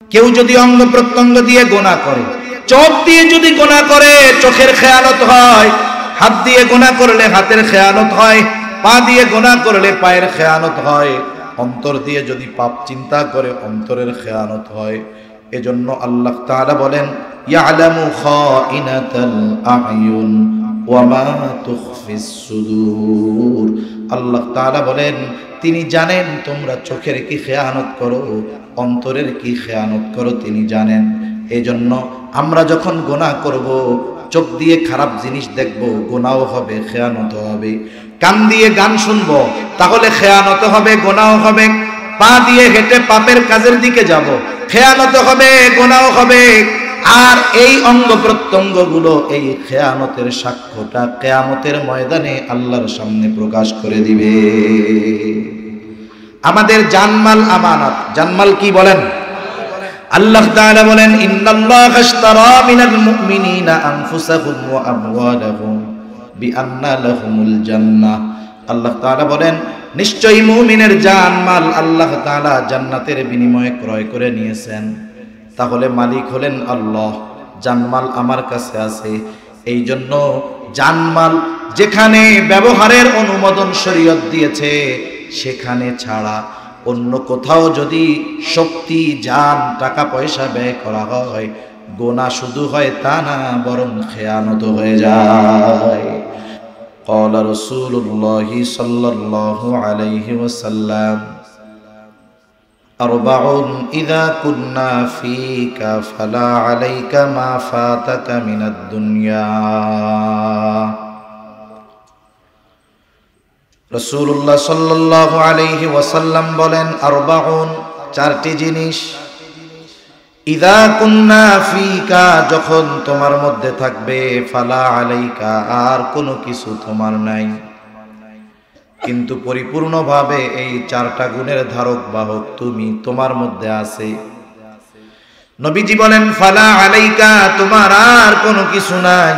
কেউ যদি অঙ্গ প্রত্যঙ্গ দিয়ে গুনাহ করে, চোখ দিয়ে যদি গুনাহ করে চোখের খেয়ানত হয়, হাত দিয়ে গুনাহ করলে হাতের খেয়ানত হয়, পা দিয়ে গুনাহ করলে পায়ের খেয়ানত হয়, অন্তর দিয়ে যদি পাপ চিন্তা করে অন্তরের খেয়ানত হয়। এজন্য আল্লাহ তাআলা বলেন ইয়ালামু খাইনাতাল আয়ুন ওয়া মা তুখফিস সুদূর। আল্লাহ তাআলা বলেন তিনি জানেন তোমরা চোখের কি খেয়ানত করো, অন্তরের কি খেয়ানত করো তিনি জানেন। এজন্য আমরা যখন গুনাহ করব, চোখ দিয়ে খারাপ জিনিস দেখব, গুনাহও হবে, খেয়ানত হবে। কান দিয়ে গান শুনবো, তাহলে খেয়ানত হবে, গুনাহ হবে। পা দিয়ে হেঁটে পাপের কাজের দিকে যাব, খেয়ানত হবে, গুনাহ হবে। আর এই অঙ্গ প্রত্যঙ্গ গুলো এই খেয়ানতের সাক্ষ্যটা কিয়ামতের ময়দানে আল্লাহর সামনে প্রকাশ করে দিবে। আমাদের জানমাল আমানত। জানমাল কি বলেন? আল্লাহ তাআলা বলেন ইন্নাল্লাহা আশতারা মিনাল মুমিনিনা আনফুসাহুম ওয়া আমওয়ালাহুম বিআন্না লাহুমুল জান্নাহ। আল্লাহ তাআলা বলেন নিশ্চয়ই মুমিনের জানমাল আল্লাহ তাআলা জান্নাতের বিনিময়ে ক্রয় করে নিয়েছেন। তাহলে মালিক হলেন আল্লাহ, জানমাল আমার কাছে আছে। এই জন্য জানমাল যেখানে ব্যবহারের অনুমোদন শরীয়ত দিয়েছে সেখানে ছাড়া অন্য কোথাও যদি শক্তি, জান, টাকা পয়সা ব্যয় করা হয়, গুনাহ শুধু হয় তা না, বরং খেয়ানত হয়ে যায়। قال رسول الله صلى الله عليه وسلم أربع إذا كنا فيك فلا عليك ما فاتك من الدنيا। রাসূলুল্লাহ সাল্লাল্লাহু আলাইহি ওয়াসাল্লাম বলেন আরবাউন, চারটি জিনিস, ইযা কুন্না ফিকা যখন তোমার মধ্যে থাকবে, ফালা আলাইকা আর কোনো কিছু তোমার নাই। কিন্তু পরিপূর্ণভাবে এই চারটা গুণের ধারক বাহক তুমি, তোমার মধ্যে আছে। নবীজি বলেন ফালা আলাইকা, তোমার আর কোনো কিছু নাই।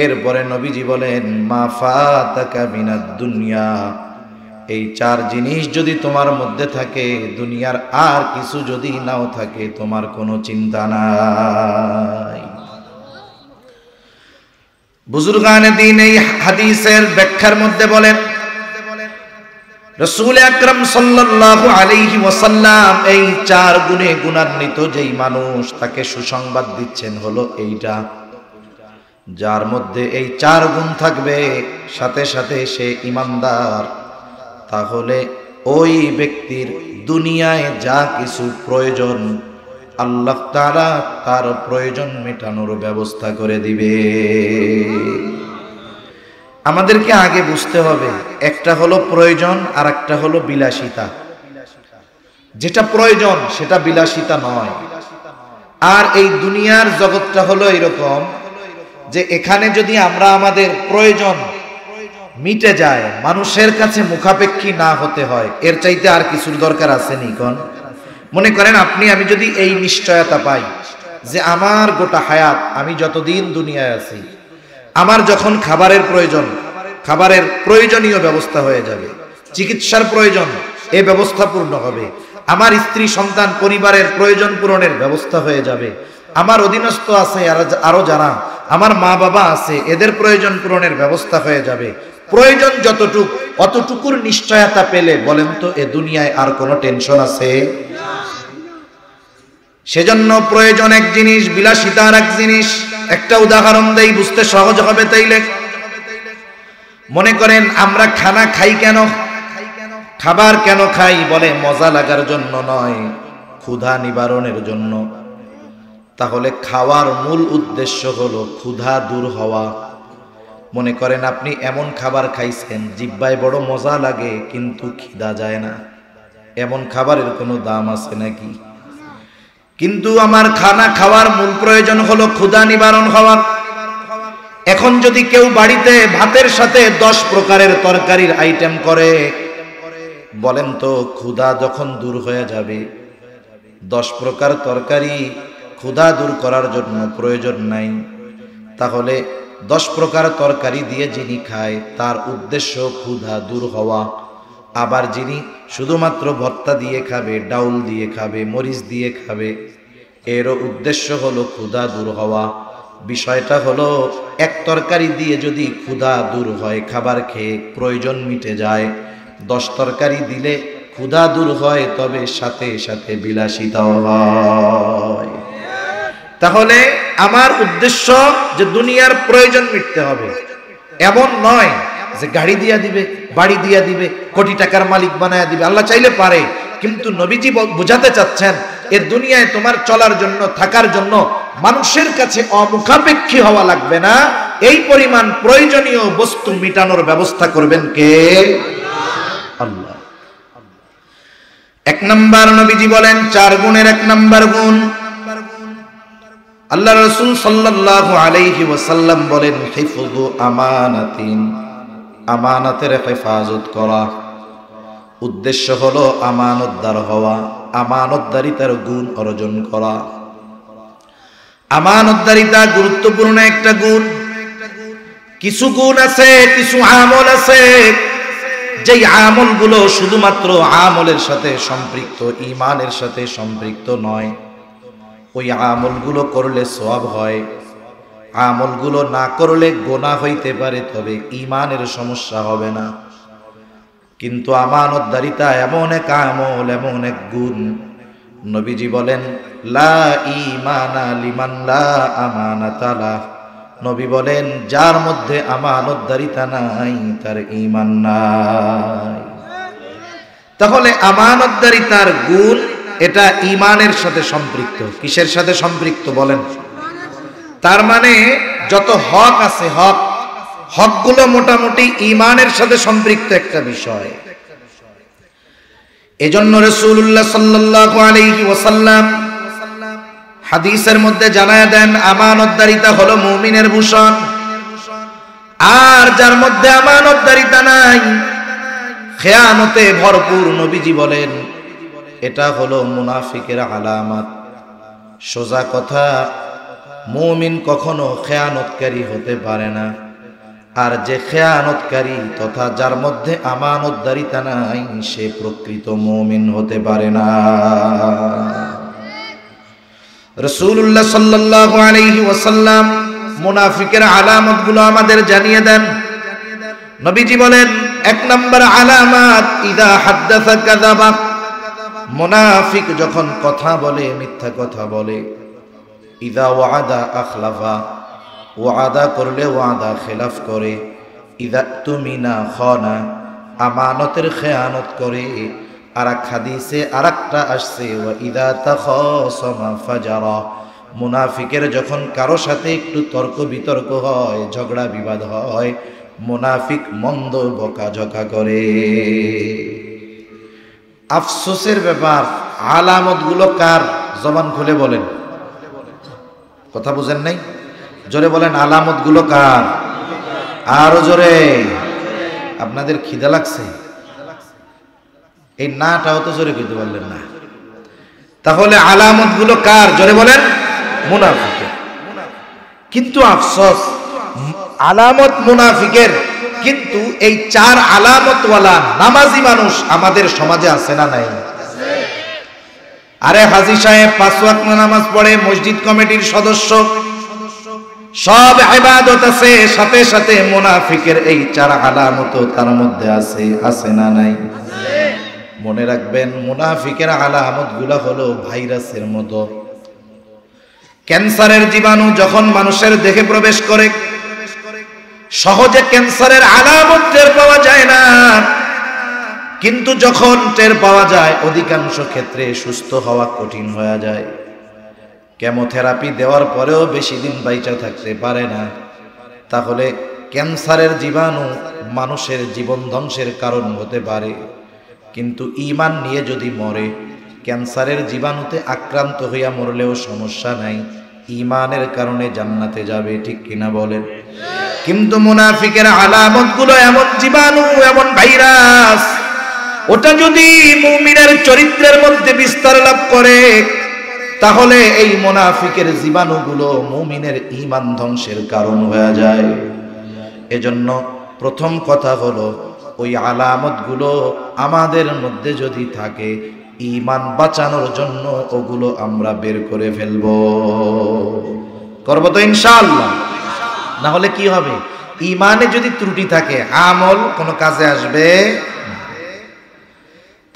এরপরে নবীজি বলেন মা ফাতাকা মিনাদ দুনিয়া, এই চার জিনিস যদি তোমার মধ্যে থাকে, দুনিয়ার আর কিছু যদি নাও থাকে, তোমার কোনো চিন্তা নাই। বুজুর্গানে দ্বীন এই হাদিসের ব্যাখ্যার মধ্যে বলেন রাসূল আকরাম সাল্লাল্লাহু আলাইহি ওয়াসাল্লাম এই চার গুণে গুণান্বিত যেই মানুষ, তাকে সুসংবাদ দিচ্ছেন হলো এইটা, যার মধ্যে এই চার গুণ থাকবে, সাথে সাথে সে ঈমানদার, তাহলে ওই ব্যক্তির দুনিয়ায় যা কিছু প্রয়োজন আল্লাহ তাআলা তার প্রয়োজন মেটানোর ব্যবস্থা করে দিবে। আমাদেরকে আগে বুঝতে হবে, একটা হলো প্রয়োজন আর একটা হলো বিলাসিতা। যেটা প্রয়োজন সেটা বিলাসিতা নয়। আর এই দুনিয়ার জগৎটা হলো এরকম যে এখানে যদি আমরা আমাদের প্রয়োজন মিটে যায়, মানুষের কাছে মুখাপেক্ষী না হতে হয়, এর চাইতে আর কিছুর দরকার আছে নি কোন? মনে করেন আমি যদি এই নিশ্চয়তা পাই যে আমার গোটা হায়াত, আমি যতদিন দুনিয়ায় আছি, আমার যখন খাবারের প্রয়োজন, খাবারের প্রয়োজনীয় ব্যবস্থা হয়ে যাবে, চিকিৎসার প্রয়োজন, এ ব্যবস্থা পূর্ণ হবে, আমার স্ত্রী সন্তান পরিবারের প্রয়োজন পূরণের ব্যবস্থা হয়ে যাবে, আমার অধীনস্থ আছে আরো যারা আমার মা বাবা আছে, এদের প্রয়োজন পূরণের ব্যবস্থা হয়ে যাবে। প্রয়োজন যতটুক, অতটুকুর নিশ্চয়তা পেলে বলেন তো এ দুনিয়ায় আর কোনো টেনশন আছে? সেজন্য প্রয়োজন এক জিনিস, বিলাসিতা আর এক জিনিস। একটা উদাহরণ দেই, বুঝতে সহজ হবে তাইলে। মনে করেন আমরা খানা খাই কেন? খাবার কেন খাই? বলে মজা লাগার জন্য নয়, ক্ষুধা নিবারণের জন্য। তাহলে খাওয়ার মূল উদ্দেশ্য হলো ক্ষুধা দূর হওয়া। মনে করেন আপনি এমন খাবার খাইছেন জিহ্বায় বড় মজা লাগে কিন্তু খিদা যায় না, এমন খাবারের কোনো দাম আছে নাকি? কিন্তু আমার খানা খাওয়ার মূল প্রয়োজন হলো ক্ষুধা নিবারণ হওয়া। এখন যদি কেউ বাড়িতে ভাতের সাথে 10 প্রকারের তরকারির আইটেম করে, বলেন তো ক্ষুধা যখন দূর হয়ে যাবে, 10 প্রকার তরকারি ক্ষুধা দূর করার জন্য প্রয়োজন নাই, তাহলে 10 প্রকার তরকারি দিয়ে যিনি খায় তার উদ্দেশ্য ক্ষুধা দূর হওয়া। আবার যিনি শুধুমাত্র ভর্তা দিয়ে খাবে, ডাউল দিয়ে খাবে, মরিচ দিয়ে খাবে, এরও উদ্দেশ্য হলো ক্ষুধা দূর হওয়া। বিষয়টা হলো এক তরকারি দিয়ে যদি ক্ষুধা দূর হয়, খাবার খেয়ে প্রয়োজন মিটে যায়, 10 তরকারি দিলে ক্ষুধা দূর হয়, তবে সাথে সাথে বিলাসিতাও হয়। তাহলে আমার উদ্দেশ্য যে দুনিয়ার প্রয়োজন মিটতে হবে, এমন নয় যে গাড়ি দিয়া দিবে, বাড়ি দিয়া দিবে, কোটি টাকার মালিক বানায়া দিবে। আল্লাহ চাইলে পারে, কিন্তু নবীজি বোঝাতে চাচ্ছেন এ দুনিয়ায় তোমার চলার জন্য, থাকার জন্য মানুষের কাছে অমুখাপেক্ষী হওয়া লাগবে না, এই পরিমাণ প্রয়োজনীয় বস্তু মিটানোর ব্যবস্থা করবেন কে? আল্লাহ। 1 নাম্বার নবীজি বলেন 4 গুণের 1 নাম্বার গুণ, আল্লাহ রাসূল সাল্লাল্লাহু আলাইহি ওয়াসাল্লাম বলেন হিফযু আমানাতিন, আমানাতের হেফাজত করা। উদ্দেশ্য হলো আমানতদার হওয়া, আমানতদারিতার গুণ অর্জন করা। আমানতদারিতা গুরুত্বপূর্ণ একটা গুণ। কিছু গুণ আছে, কিছু আমল আছে, যেই আমলগুলো শুধুমাত্র আমলের সাথে সম্পৃক্ত, ঈমানের সাথে সম্পৃক্ত নয়। ওই আমলগুলো করলে সওয়াব হয়, আমলগুলো না করলে গুনাহ হইতে পারে, তবে ঈমানের সমস্যা হবে না। কিন্তু আমানতদারিতা এমন এক আমল, এমন এক গুণ, নবীজি বলেন লা ঈমানা লিমান লা আমানাতা লাহ। নবী বলেন যার মধ্যে আমানতদারিতা নাই তার ঈমান নাই। তাহলে আমানতদারিতার গুণ এটা ঈমানের সাথে সম্পৃক্ত। কিসের সাথে সম্পৃক্ত বলেন? তার মানে যত হক আছে, হকগুলো মোটামুটি ঈমানের সাথে সম্পৃক্ত একটা বিষয়। এজন্য রাসূলুল্লাহ সাল্লাল্লাহু আলাইহি ওয়াসাল্লাম হাদিসের মধ্যে জানায়া দেন আমানতদারিতা হলো মুমিনের ভূষণ, আর যার মধ্যে আমানতদারিতা নাই, খেয়ানতে ভরপুর, নবীজি বলেন এটা হলো মুনাফিকের আলামত। সোজা কথা, মুমিন কখনো খেয়ানতকারী হতে পারে না। আর যে খেয়ানতকারী তথা যার মধ্যে আমানতদারিতা নাই, সে প্রকৃত মুমিন হতে পারে না। রাসূলুল্লাহ সাল্লাল্লাহু আলাইহি ওয়াসাল্লাম মুনাফিকের আলামতগুলো আমাদের জানিয়ে দেন। নবীজি বলেন 1 নম্বর আলামত ইদা হাদ্দাসা কাযাবা, মুনাফিক যখন কথা বলে মিথ্যা কথা বলে। ইদা ওয়াদা আখলাফা, ওয়াদা করলে ওয়াদা খেলাফ করে। ইদা তুমিনা খানা, আমানতের খেয়ানত করে। আর এক হাদিসে আরেকটা আসছে ওয়া ইদা তাখাসামা ফাজারা, মুনাফিকের যখন কারো সাথে একটু তর্ক বিতর্ক হয়, ঝগড়া বিবাদ হয়, মুনাফিক মন্দ বকাঝকা করে। আফসোসের ব্যাপার, আলামতগুলো কার? জবান খুলে বলেন, কথা বুঝেন নাই? জোরে বলেন, আলামতগুলো কার? আরো জোরে। আপনাদের খিদা লাগছে? এই নাটাও তো জোরে কইতে পারলেন না। তাহলে আলামতগুলো কার? জোরে বলেন, মুনাফিকের। কিন্তু আফসোস, আলামত মুনাফিকের, কিন্তু এই 4 আলামতওয়ালা নামাজি মানুষ আমাদের সমাজে আছে না নাই? আরে হাজী সাহেব 5 ওয়াক্ত নামাজ পড়ে, মসজিদ কমিটির সদস্য, সব ইবাদত আছে, সাথে সাথে মুনাফিকের এই 4 আলামত তার মধ্যে আছে না নাই? মনে রাখবেন, মুনাফিকের আলামতগুলো হলো ভাইরাসের মতো। ক্যান্সারের জীবাণু যখন মানুষের দেহে প্রবেশ করে, সহজে ক্যান্সারের আলামত টের পাওয়া যায় না, কিন্তু যখন টের পাওয়া যায়, অধিকাংশ ক্ষেত্রে সুস্থ হওয়া কঠিন হয়ে যায়। কেমোথেরাপি দেওয়ার পরেও বেশি দিন বাইচা থাকতে পারে না। তাহলে ক্যান্সারের জীবাণু মানুষের জীবন ধ্বংসের কারণ হতে পারে, কিন্তু ঈমান নিয়ে যদি মরে, ক্যান্সারের জীবাণুতে আক্রান্ত হইয়া মরলেও সমস্যা নাই, ঈমানের কারণে জান্নাতে যাবে। ঠিক কিনা বলেন? কিন্তু মুনাফিকের আলামতগুলো এমন জীবাণু, এমন ভাইরাস, ওটা যদি মুমিনের চরিত্রের মধ্যে বিস্তার লাভ করে, তাহলে এই মুনাফিকের জীবাণুগুলো মুমিনের ঈমান ধ্বংসের কারণ হয়ে যায়। এজন্য প্রথম কথা হলো ওই আলামতগুলো আমাদের মধ্যে যদি থাকে, ঈমান বাঁচানোর জন্য ওগুলো আমরা বের করে ফেলব। করব তো ইনশাআল্লাহ? না হলে কি হবে? ঈমানে যদি ত্রুটি থাকে, আমল কোনো কাজে আসবে।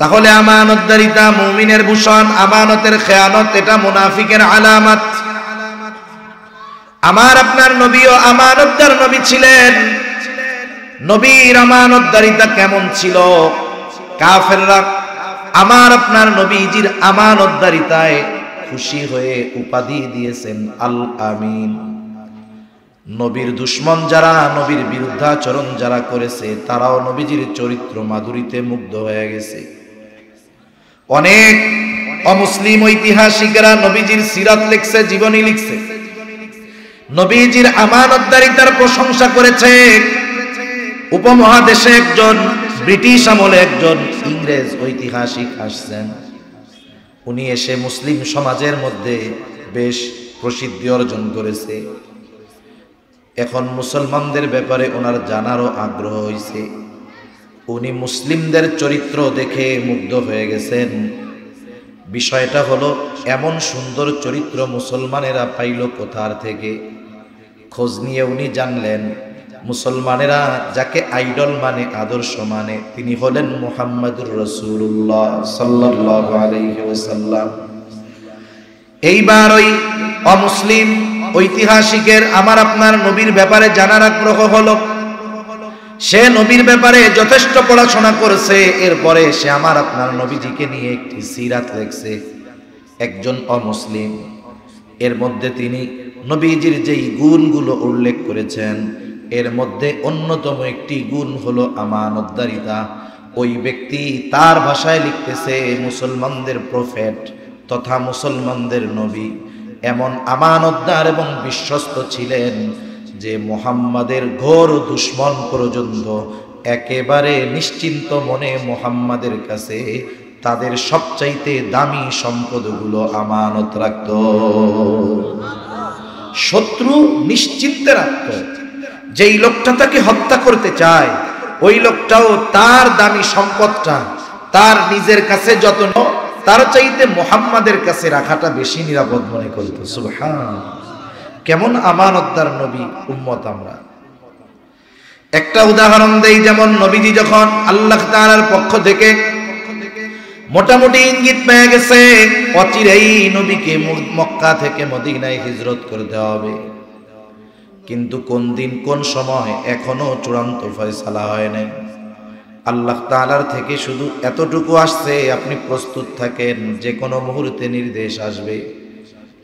তাহলে আমানতদারিতা মুমিনের ভূষণ, আমানতের খেয়ানত এটা মুনাফিকের আলামত। আমার আপনার নবীও আমানতদার নবী ছিলেন। নবীর আমানতদারিতা কেমন ছিল? কাফেররা আমার আপনার নবীজির আমানতদারিতায় খুশি হয়ে উপাধি দিয়েছেন আল আমিন। নবীর দুশ্মন যারা, নবীর বিরুদ্ধাচরণ যারা করেছে, তারাও নবীজির চরিত্র মাধুরীতে মুগ্ধ হয়ে গেছে। অনেক অমুসলিম ঐতিহাসিকরা নবীজির সিরাত লিখছে, জীবনী লিখছে, নবীজির আমানতদারিতার প্রশংসা করেছে। উপমহাদেশে একজন ব্রিটিশ আমলে একজন ইংরেজ ঐতিহাসিক আসছেন। উনি এসে মুসলিম সমাজের মধ্যে বেশ প্রসিদ্ধি অর্জন করেছে। এখন মুসলমানদের ব্যাপারে ওনার জানারও আগ্রহ হয়েছে। উনি মুসলিমদের চরিত্র দেখে মুগ্ধ হয়ে গেছেন। বিষয়টা হলো, এমন সুন্দর চরিত্র মুসলমানেরা পাইল কোথার থেকে? খোঁজ নিয়ে উনি জানলেন, মুসলমানেরা যাকে আইডল মানে, আদর্শ মানে, তিনি হলেন মুহাম্মাদুর রাসূলুল্লাহ সাল্লাল্লাহু আলাইহি ওয়াসাল্লাম। এইবার ওই অমুসলিম ঐতিহাসিকের আমার আপনার নবীর ব্যাপারে জানার আগ্রহ হলো। সে নবীর ব্যাপারে যথেষ্ট পড়াশোনা করেছে। এরপরে সে আমার আপনার নবীজিকে নিয়ে একটি সিরাত লিখছে। একজন অমুসলিম, এর মধ্যে তিনি নবীজির যেই গুণগুলো উল্লেখ করেছেন, এর মধ্যে অন্যতম একটি গুণ হলো আমানতদারিতা। ওই ব্যক্তি তার ভাষায় লিখতেছে, মুসলমানদের প্রফেট তথা মুসলমানদের নবী এমন আমানতদার এবং বিশ্বস্ত ছিলেন যে মুহাম্মাদের ঘোর দুশ্মন পর্যন্ত একেবারে নিশ্চিন্ত মনে মুহাম্মাদের কাছে তাদের সবচাইতে দামি সম্পদগুলো আমানত রাখত। শত্রু নিশ্চিন্তে রাখত, যেই লোকটা তাকে হত্যা করতে চায়, ওই লোকটাও তার দামি সম্পদটা তার নিজের কাছে যত্ন, তার চাইতে মুহাম্মাদের কাছে রাখাটা বেশি নিরাপদ মনে করত। সুবহান! কেমন আমানতদার নবী উম্মত আমরা। একটা উদাহরণ দেই, যেমন নবীজি যখন আল্লাহ তাআলার পক্ষ থেকে মোটামুটি ইঙ্গিত পেয়ে গেছে অচিরেই নবীকে মক্কা থেকে মদিনায় হিজরত করতে হবে, কিন্তু কোন দিন কোন সময় এখনো চূড়ান্ত ফয়সালা হয় নাই। আল্লাহ তাআলার থেকে শুধু এতটুকু আসছে, আপনি প্রস্তুত থাকেন, যে কোনো মুহূর্তে নির্দেশ আসবে,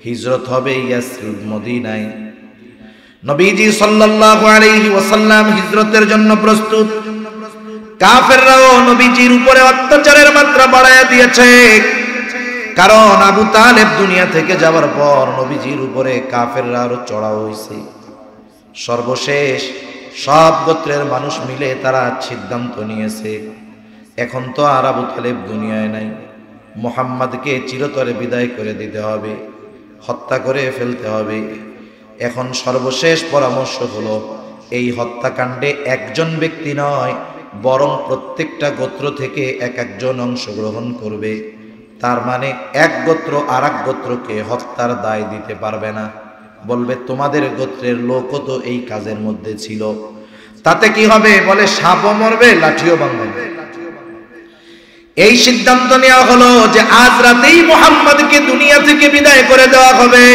হিজরত হবে ইয়াসরিব মদিনায়। নবীজি সাল্লাল্লাহু আলাইহি ওয়াসাল্লাম হিজরতের জন্য প্রস্তুত। কাফেররাও নবীজির উপরে অত্যাচারের মাত্রা বাড়ায় দিয়েছে, কারণ আবু তালেব দুনিয়া থেকে যাওয়ার পর নবীজির উপরে কাফেররা আরো চড়াও হয়েছে। সর্বশেষ সব গোত্রের মানুষ মিলে তারা সিদ্ধান্ত নিয়েছে, এখন তো আর আবু তালেব দুনিয়ায় নাই, মুহাম্মাদকে চিরতরে বিদায় করে দিতে হবে, হত্যা করে ফেলতে হবে। এখন সর্বশেষ পরামর্শ হলো, এই হত্যাকাণ্ডে একজন ব্যক্তি নয়, বরং প্রত্যেকটা গোত্র থেকে এক একজন অংশগ্রহণ করবে। তার মানে এক গোত্র আর এক গোত্রকে হত্যার দায় দিতে পারবে না, বলবে তোমাদের গোত্রের লোকও তো এই কাজের মধ্যে ছিল। তাতে কি হবে? বলে সাপও মরবে, লাঠিও ভাঙবে। এই সিদ্ধান্ত নেওয়া হলো যে আজ রাতেই মুহাম্মদকে দুনিয়া থেকে বিদায় করে দেওয়া হবে।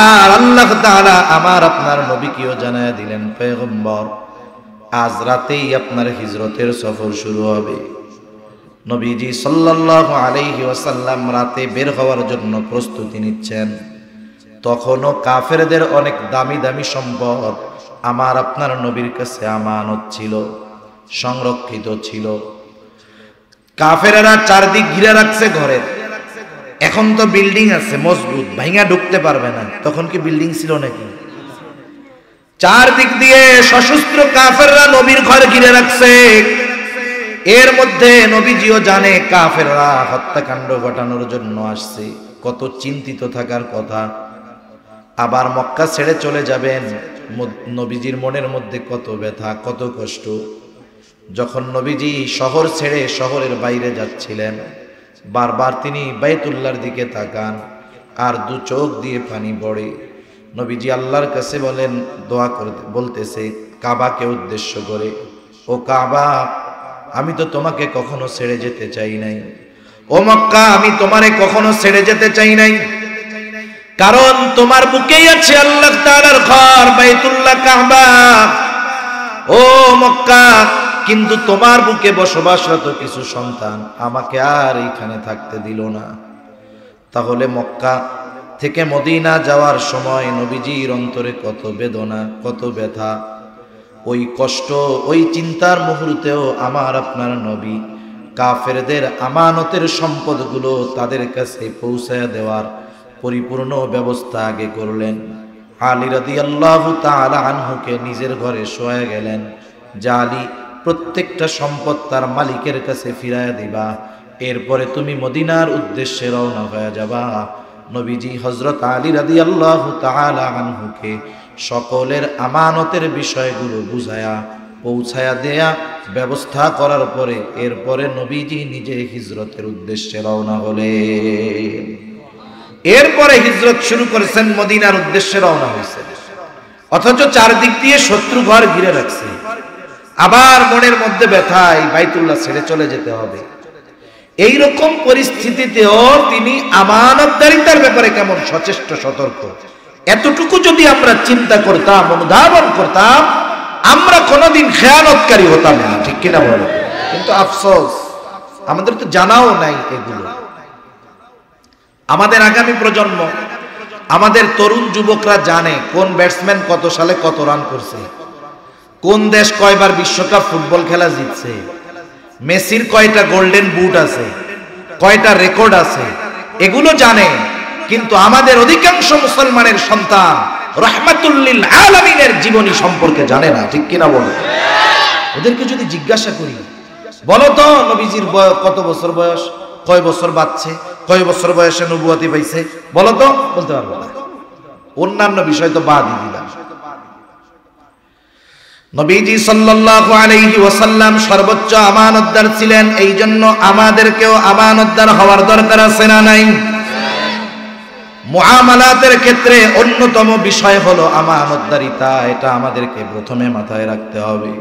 আর আল্লাহ তাআলা আমার আপনার নবীকেও জানায় দিলেন, পয়গম্বর আজ রাতেই আপনার হিজরতের সফর শুরু হবে। নবীজি সাল্লাল্লাহু আলাইহি ওয়াসাল্লাম রাতে বের হওয়ার জন্য প্রস্তুতি নিচ্ছেন। তখনও কাফেরদের অনেক দামি দামি সম্পদ আমার আপনার নবীর কাছে আমানত ছিল, সংরক্ষিত ছিল। কাফেরেরা চারদিক ঘিরে রাখছে ঘরে। এখন তো বিল্ডিং আছে মজবুত, ভাঙা ঢুকতে পারবে না। তখন কি বিল্ডিং ছিল নাকি? চারদিক দিয়ে সশস্ত্র কাফেররা নবীর ঘর ঘিরে রাখছে। এর মধ্যে নবীজিও জানে কাফেররা হত্যাকাণ্ড ঘটানোর জন্য আসছে, কত চিন্তিত থাকার কথা। আবার মক্কা ছেড়ে চলে যাবেন, নবীজির মনের মধ্যে কত ব্যথা, কত কষ্ট। যখন নবীজি শহর ছেড়ে শহরের বাইরে যাচ্ছিলেন, বারবার তিনি বাইতুল্লাহর দিকে তাকান আর দু চোখ দিয়ে পানি পড়ে। নবীজি আল্লাহর কাছে বলেন, দোয়া করতে বলতেছে কাবাকে উদ্দেশ্য করে, ও কাবা, আমি তো তোমাকে কখনো ছেড়ে যেতে চাই নাই। ও মক্কা, আমি তোমারে কখনো ছেড়ে যেতে চাই নাই, কারণ তোমার বুকেই আছে আল্লাহ তাআলার ঘর বাইতুল্লাহ কাবা। ও মক্কা, কিন্তু তোমার বুকে বসবাসরত কিছু সন্তান আমাকে আর এখানে থাকতে দিল না। তাহলে মক্কা থেকে মদিনা যাওয়ার সময় নবীজির অন্তরে কত বেদনা, কত ব্যথা, ওই কষ্ট, ওই চিন্তার মুহূর্তেও আমার আপনার নবী কাফেরদের আমানতের সম্পদগুলো তাদের কাছে পৌঁছায় দেওয়ার পরিপূর্ণ ব্যবস্থা আগে করলেন। আলী রাদিয়াল্লাহু তাআলা আনহুকে নিজের ঘরে শোয়া গেলেন, যে আলী, প্রত্যেকটা সম্পদ তার মালিকের কাছে ফিরাইয়া দিবা, এরপরে তুমি মদিনার উদ্দেশ্যে রওনা হয়ে যাবা। নবীজি হযরত আলী রাদিয়াল্লাহু তাআলা আনহুকে সকলের আমানতের বিষয়গুলো বুঝায়া পৌঁছায়া দেয়া ব্যবস্থা করার পরে এরপরে নবীজি নিজে হিজরতের উদ্দেশ্যে রওনা হলেন। এরপরে হিজরত শুরু করেছেন, মদিনার উদ্দেশ্যে রওনা হয়েছে, অথচ চারদিক দিয়ে শত্রু ঘর ঘিরে রাখছে। আবার মনের মধ্যে ব্যথায় বাইতুল্লাহ ছেড়ে চলে যেতে হবে। এই রকম পরিস্থিতিতেও তিনি আমানতদারিতার ব্যাপারে কেমন সচেষ্ট, সতর্ক, এতটুকু যদি আমরা চিন্তা করতাম, অনুধাবন করতাম, আমরা কোনোদিন খেয়ানতকারী হতাম না, ঠিক কিনা বলো? কিন্তু আফসোস, আমাদের তো জানাও নাই এগুলো। আমাদের আগামী প্রজন্ম, আমাদের তরুণ যুবকরা জানে কোন ব্যাটসম্যান কত সালে কত রান করছে, কোন দেশ কয়বার বিশ্বকাপ ফুটবল খেলা জিতছে, মেসির কয়টা গোল্ডেন বুট আছে, কয়টা রেকর্ড আছে, এগুলো জানে। কিন্তু আমাদের অধিকাংশ মুসলমানের সন্তান রাহমাতুল লিল আলামিনের জীবনী সম্পর্কে জানে না, ঠিক কিনা বলো? ওদেরকে যদি জিজ্ঞাসা করি, বলো তো নবীজির কত বছর বয়স, কয় বছর বাঁচছে, কয় বছর বয়সে নবুয়তি পাইছে, বলো তো, বলতে পারবো না। অন্যান্য বিষয় তো বাদই দিলাম। নবীজি সাল্লাল্লাহু আলাইহি ওয়াসাল্লাম সর্বোচ্চ আমানতদার ছিলেন, এই জন্য আমাদেরকেও আমানতদার হওয়ার দরকার আছে না নাই? মুআমালাতের ক্ষেত্রে অন্যতম বিষয় হলো আমানতদারিতা, এটা আমাদেরকে প্রথমে মাথায় রাখতে হবে।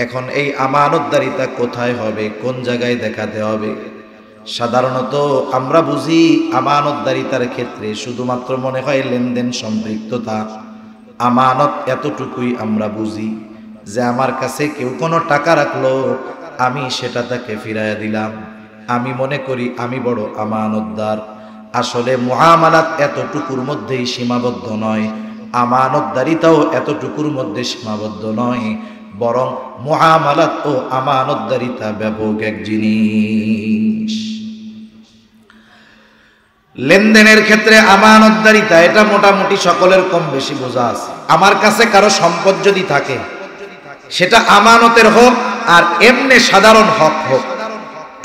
এখন এই আমানতদারিতা কোথায় হবে, কোন জায়গায় দেখাতে হবে? সাধারণত আমরা বুঝি আমানতদারিতার ক্ষেত্রে শুধুমাত্র মনে হয় লেনদেন সম্পৃক্ততা, আমানত এতটুকুই আমরা বুঝি যে আমার কাছে কেউ কোনো টাকা রাখলো, আমি সেটা তাকে ফিরাইয়া দিলাম, আমি মনে করি আমি বড় আমানতদার। আসলে মুআমালাত এতটুকুর মধ্যেই সীমাবদ্ধ নয়, আমানতদারিতাও এতটুকুর মধ্যে সীমাবদ্ধ নয়, বরং মুআমালাত ও আমানতদারিতা ব্যাপক এক জিনিস। লেনদেনের ক্ষেত্রে আমানতদারিতা, এটা মোটামুটি সকলের কম বেশি বোঝা আছে। আমার কাছে কারো সম্পদ যদি থাকে, সেটা আমানতের হোক আর এমনি সাধারণ হক হোক,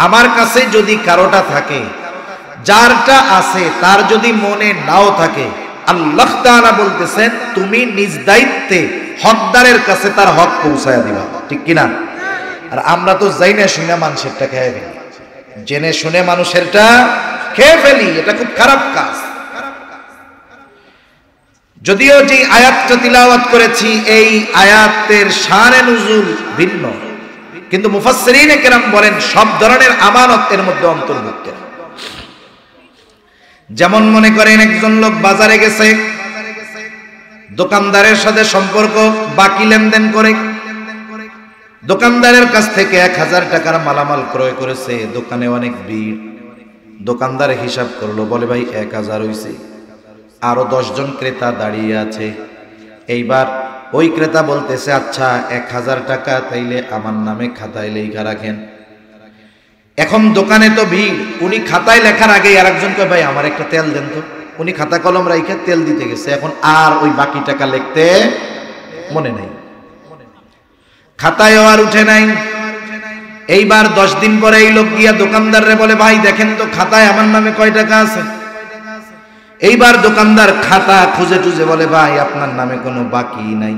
আমার কাছে যদি কারোটা থাকে, যারটা আছে তার যদি মনে নাও থাকে, আল্লাহ তাআলা বলতেছেন তুমি নিজ দায়িত্বে হকদারের কাছে তার হক পৌঁছায়া দিবা, ঠিক কিনা? আর আমরা তো জাইনা শুনে মানুষেরটা খেয়ে ফেলি, জেনে শুনে মানুষেরটা খেয়ে ফেলি, এটা খুব খারাপ কাজ। যদিও যে আয়াতটা তিলাওয়াত করেছি এই আয়াতের শানে নুজুল ভিন্ন, কিন্তু মুফাসসিরিনে কেরাম বলেন সব ধরনের আমানত এর মধ্যে অন্তর্ভুক্ত। যেমন মনে করেন একজন লোক বাজারে গেছে, দোকানদারের সাথে সম্পর্ক, বাকি লেনদেন করে, দোকানদারের কাছ থেকে 1000 টাকার মালামাল ক্রয় করেছে, দোকানে অনেক ভিড়, দোকানদার হিসাব করলো, বলে ভাই 1000 হইছে, আরো 10 জন ক্রেতা দাঁড়িয়ে আছে। এইবার ওই ক্রেতা বলতেছে আচ্ছা 1000 টাকা তাইলে আমার নামে খাতায় লেখা রাখেন। এখন দোকানে তো ভিড়, উনি খাতায় লেখার আগে আরেকজন কয় ভাই আমার একটা তেল দেন তো, উনি খাতা কলম রাইখা তেল দিতে গেছে, এখন আর ওই বাকি টাকা লিখতে মনে নাই, খাতায়ও আর উঠে নাই। এইবার 10 দিন পরে এই লোক গিয়া দোকানদাররে বলে ভাই দেখেন তো খাতায় আমার নামে কয় টাকা আছে। এইবার দোকানদার খাতা খুঁজে টুজে বলে ভাই আপনার নামে কোনো বাকি নাই।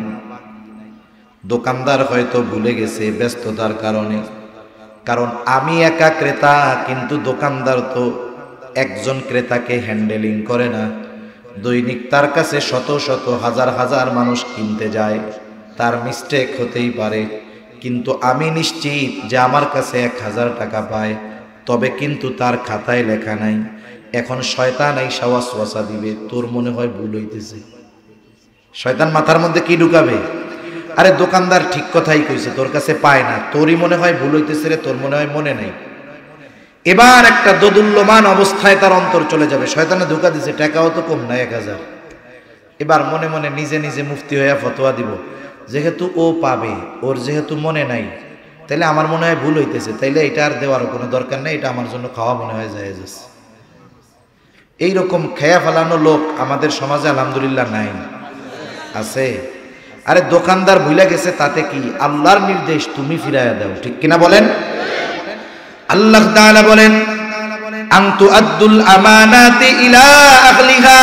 দোকানদার হয়তো ভুলে গেছে ব্যস্ততার কারণে, কারণ আমি একা ক্রেতা, কিন্তু দোকানদার তো একজন ক্রেতাকে হ্যান্ডেলিং করে না। দৈনিক তার কাছে শত শত হাজার হাজার মানুষ কিনতে যায়, তার মিস্টেক হতেই পারে। কিন্তু আমি নিশ্চিত যে আমার কাছে 1000 টাকা পায়, তবে কিন্তু তার খাতায় লেখা নাই। এখন শয়তান আইসা ওয়াসওয়াসা দিবে, তোর মনে হয় ভুল হইতেছে। শয়তান মাথার মধ্যে কি ঢুকাবে? আরে দোকানদার ঠিক কথাই কইছে, তোর কাছে পায় না, তোরই মনে হয় ভুল হইতেছে রে, তোর মনে হয় মনে নাই। এবার একটা দোদুল্যমান অবস্থায় তার অন্তর চলে যাবে। শয়তানে ধোঁকা দিছে, টাকাও তো কম না 1000। এবার মনে মনে নিজে নিজে মুফতি হইয়া ফতোয়া দিব, যেহেতু ও পাবে, ওর যেহেতু মনে নাই, তাইলে আমার মনে হয় ভুল হইতেছে, তাইলে এটা আর দেওয়ারও কোনো দরকার নেই, এটা আমার জন্য খাওয়া মনে হয় জায়েজ আছে। এইরকম খেয়া ফেলানো লোক আমাদের সমাজে আলহামদুলিল্লাহ নাই, আছে? আরে দোকানদার ভুলে গেছে তাতে কি, আল্লাহর নির্দেশ তুমি ফিরাইয়া দাও, ঠিক কিনা বলেন? আল্লাহ তাআলা বলেন, আনতু আদ্দুল আমানাতি ইলা আহলিহা,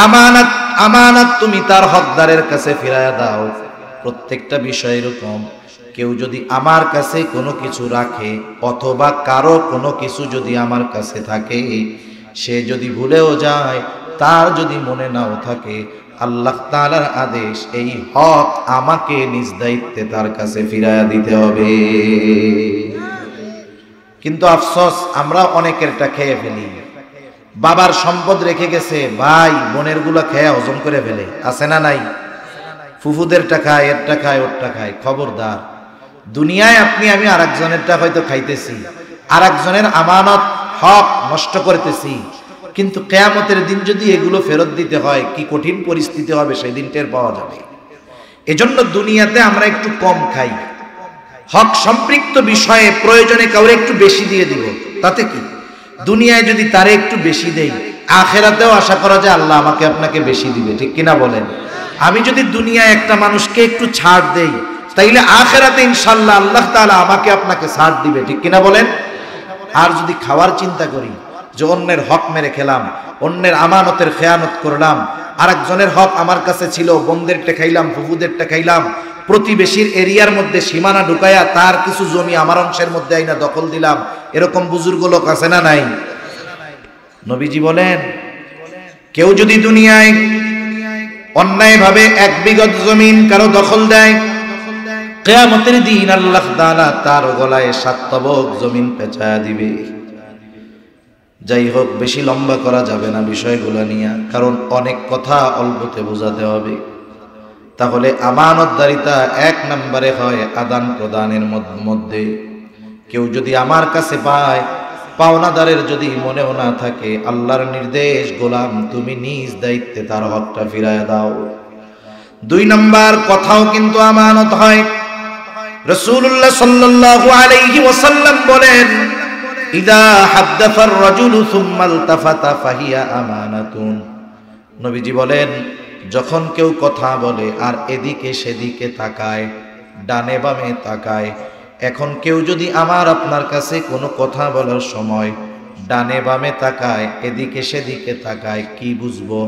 আমানাত আমানত তুমি তার হকদারের কাছে ফিরাইয়া দাও। প্রত্যেকটা বিষয় এরকম, কেউ যদি আমার কাছে কোনো কিছু রাখে, অথবা কারো কোনো কিছু যদি আমার কাছে থাকে, সে যদি ভুলেও যায়, তার যদি মনে নাও থাকে, আল্লাহ তাআলার আদেশ, এই হক আমাকে নিজ দায়িত্বে তার কাছে ফিরাইয়া দিতে হবে। কিন্তু আফসোস, আমরা অনেকেরটা খেয়ে ফেলি। বাবার সম্পদ রেখে গেছে, ভাই বোনের গুলা খেয়ে হজম করে ফেলে, আছে না নাই? ফুফুদের টাকা, এর টাকা, ওর টাকায়। খবরদার, দুনিয়ায় আপনি আমি আরেকজনেরটা হয়তো খাইতেছি, আরেকজনের আমানত হক নষ্ট করতেছি, কিন্তু কিয়ামতের দিন যদি এগুলো ফেরত দিতে হয়, কি কঠিন পরিস্থিতি হবে সেই দিন টের পাওয়া যাবে। এজন্য দুনিয়াতে আমরা একটু কম খাই, হক সম্পৃক্ত বিষয়ে প্রয়োজনে কাউরে একটু বেশি দিয়ে দিব, তাতে কি? দুনিয়ায় যদি তারে একটু বেশি দেই, আখেরাতেও আশা করা যায় আল্লাহ আমাকে আপনাকে বেশি দিবে, ঠিক কিনা বলেন? আমি যদি দুনিয়ায় একটা মানুষকে একটু ছাড় দেই, তাইলে আখেরাতে ইনশাআল্লাহ আল্লাহ তাআলা আমাকে আপনাকে ছাড় দিবে, ঠিক কিনা বলেন? আর যদি খাওয়ার চিন্তা করি, যে অন্যের হক মেরে খেলাম, অন্যের আমানতের খেয়ানত করলাম, আরেকজনের হক আমার কাছে ছিল, বোনদেরটা খাইলাম, ফুফুদেরটা খাইলাম, প্রতিবেশীর এরিয়ার মধ্যে সীমানা ঢুকাইয়া তার কিছু জমি আমার অংশের মধ্যে আইনা দখল দিলাম, এরকম বুজুর্গ লোক আছে না নাই? নবীজি বলেন, কেউ যদি দুনিয়ায় অন্যায়ভাবে 1 বিঘত জমিন কারো দখল দেয়, কিয়ামতের দিন আল্লাহ তাআলা তার গলায় 7 তবক জমিন পেঁচায়া দিবে। যাই হোক, বেশি লম্বা করা যাবে না বিষয়গুলো নিয়ে, কারণ অনেক কথা অল্পতে বোঝাতে হবে। তাহলে আমানতদারিতা 1 নম্বরে হয় আদান প্রদানের মধ্যে। কেউ যদি আমার কাছে পায়, পাওনাদারের যদি মনেও না থাকে, আল্লাহর নির্দেশ, গোলাম তুমি নিজ দায়িত্বে তার হকটা ফিরায় দাও। 2 নম্বর, কথাও কিন্তু আমানত হয়। রাসূলুল্লাহ সাল্লাল্লাহু আলাইহি ওয়াসাল্লাম বলেন, ইদা হাদ্দাসার রাজুলু সুম্মা ইলতাফাতা ফাহিয়া আমানাতুন। নবীজি বলেন, যখন কেউ কথা বলে আর এদিকে সেদিকে তাকায়, ডানে বামে তাকায়, এখন কেউ যদি আমার আপনার কাছে কোনো কথা বলার সময় ডানে বামে তাকায়, এদিকে সেদিকে তাকায়, কি বুঝবো?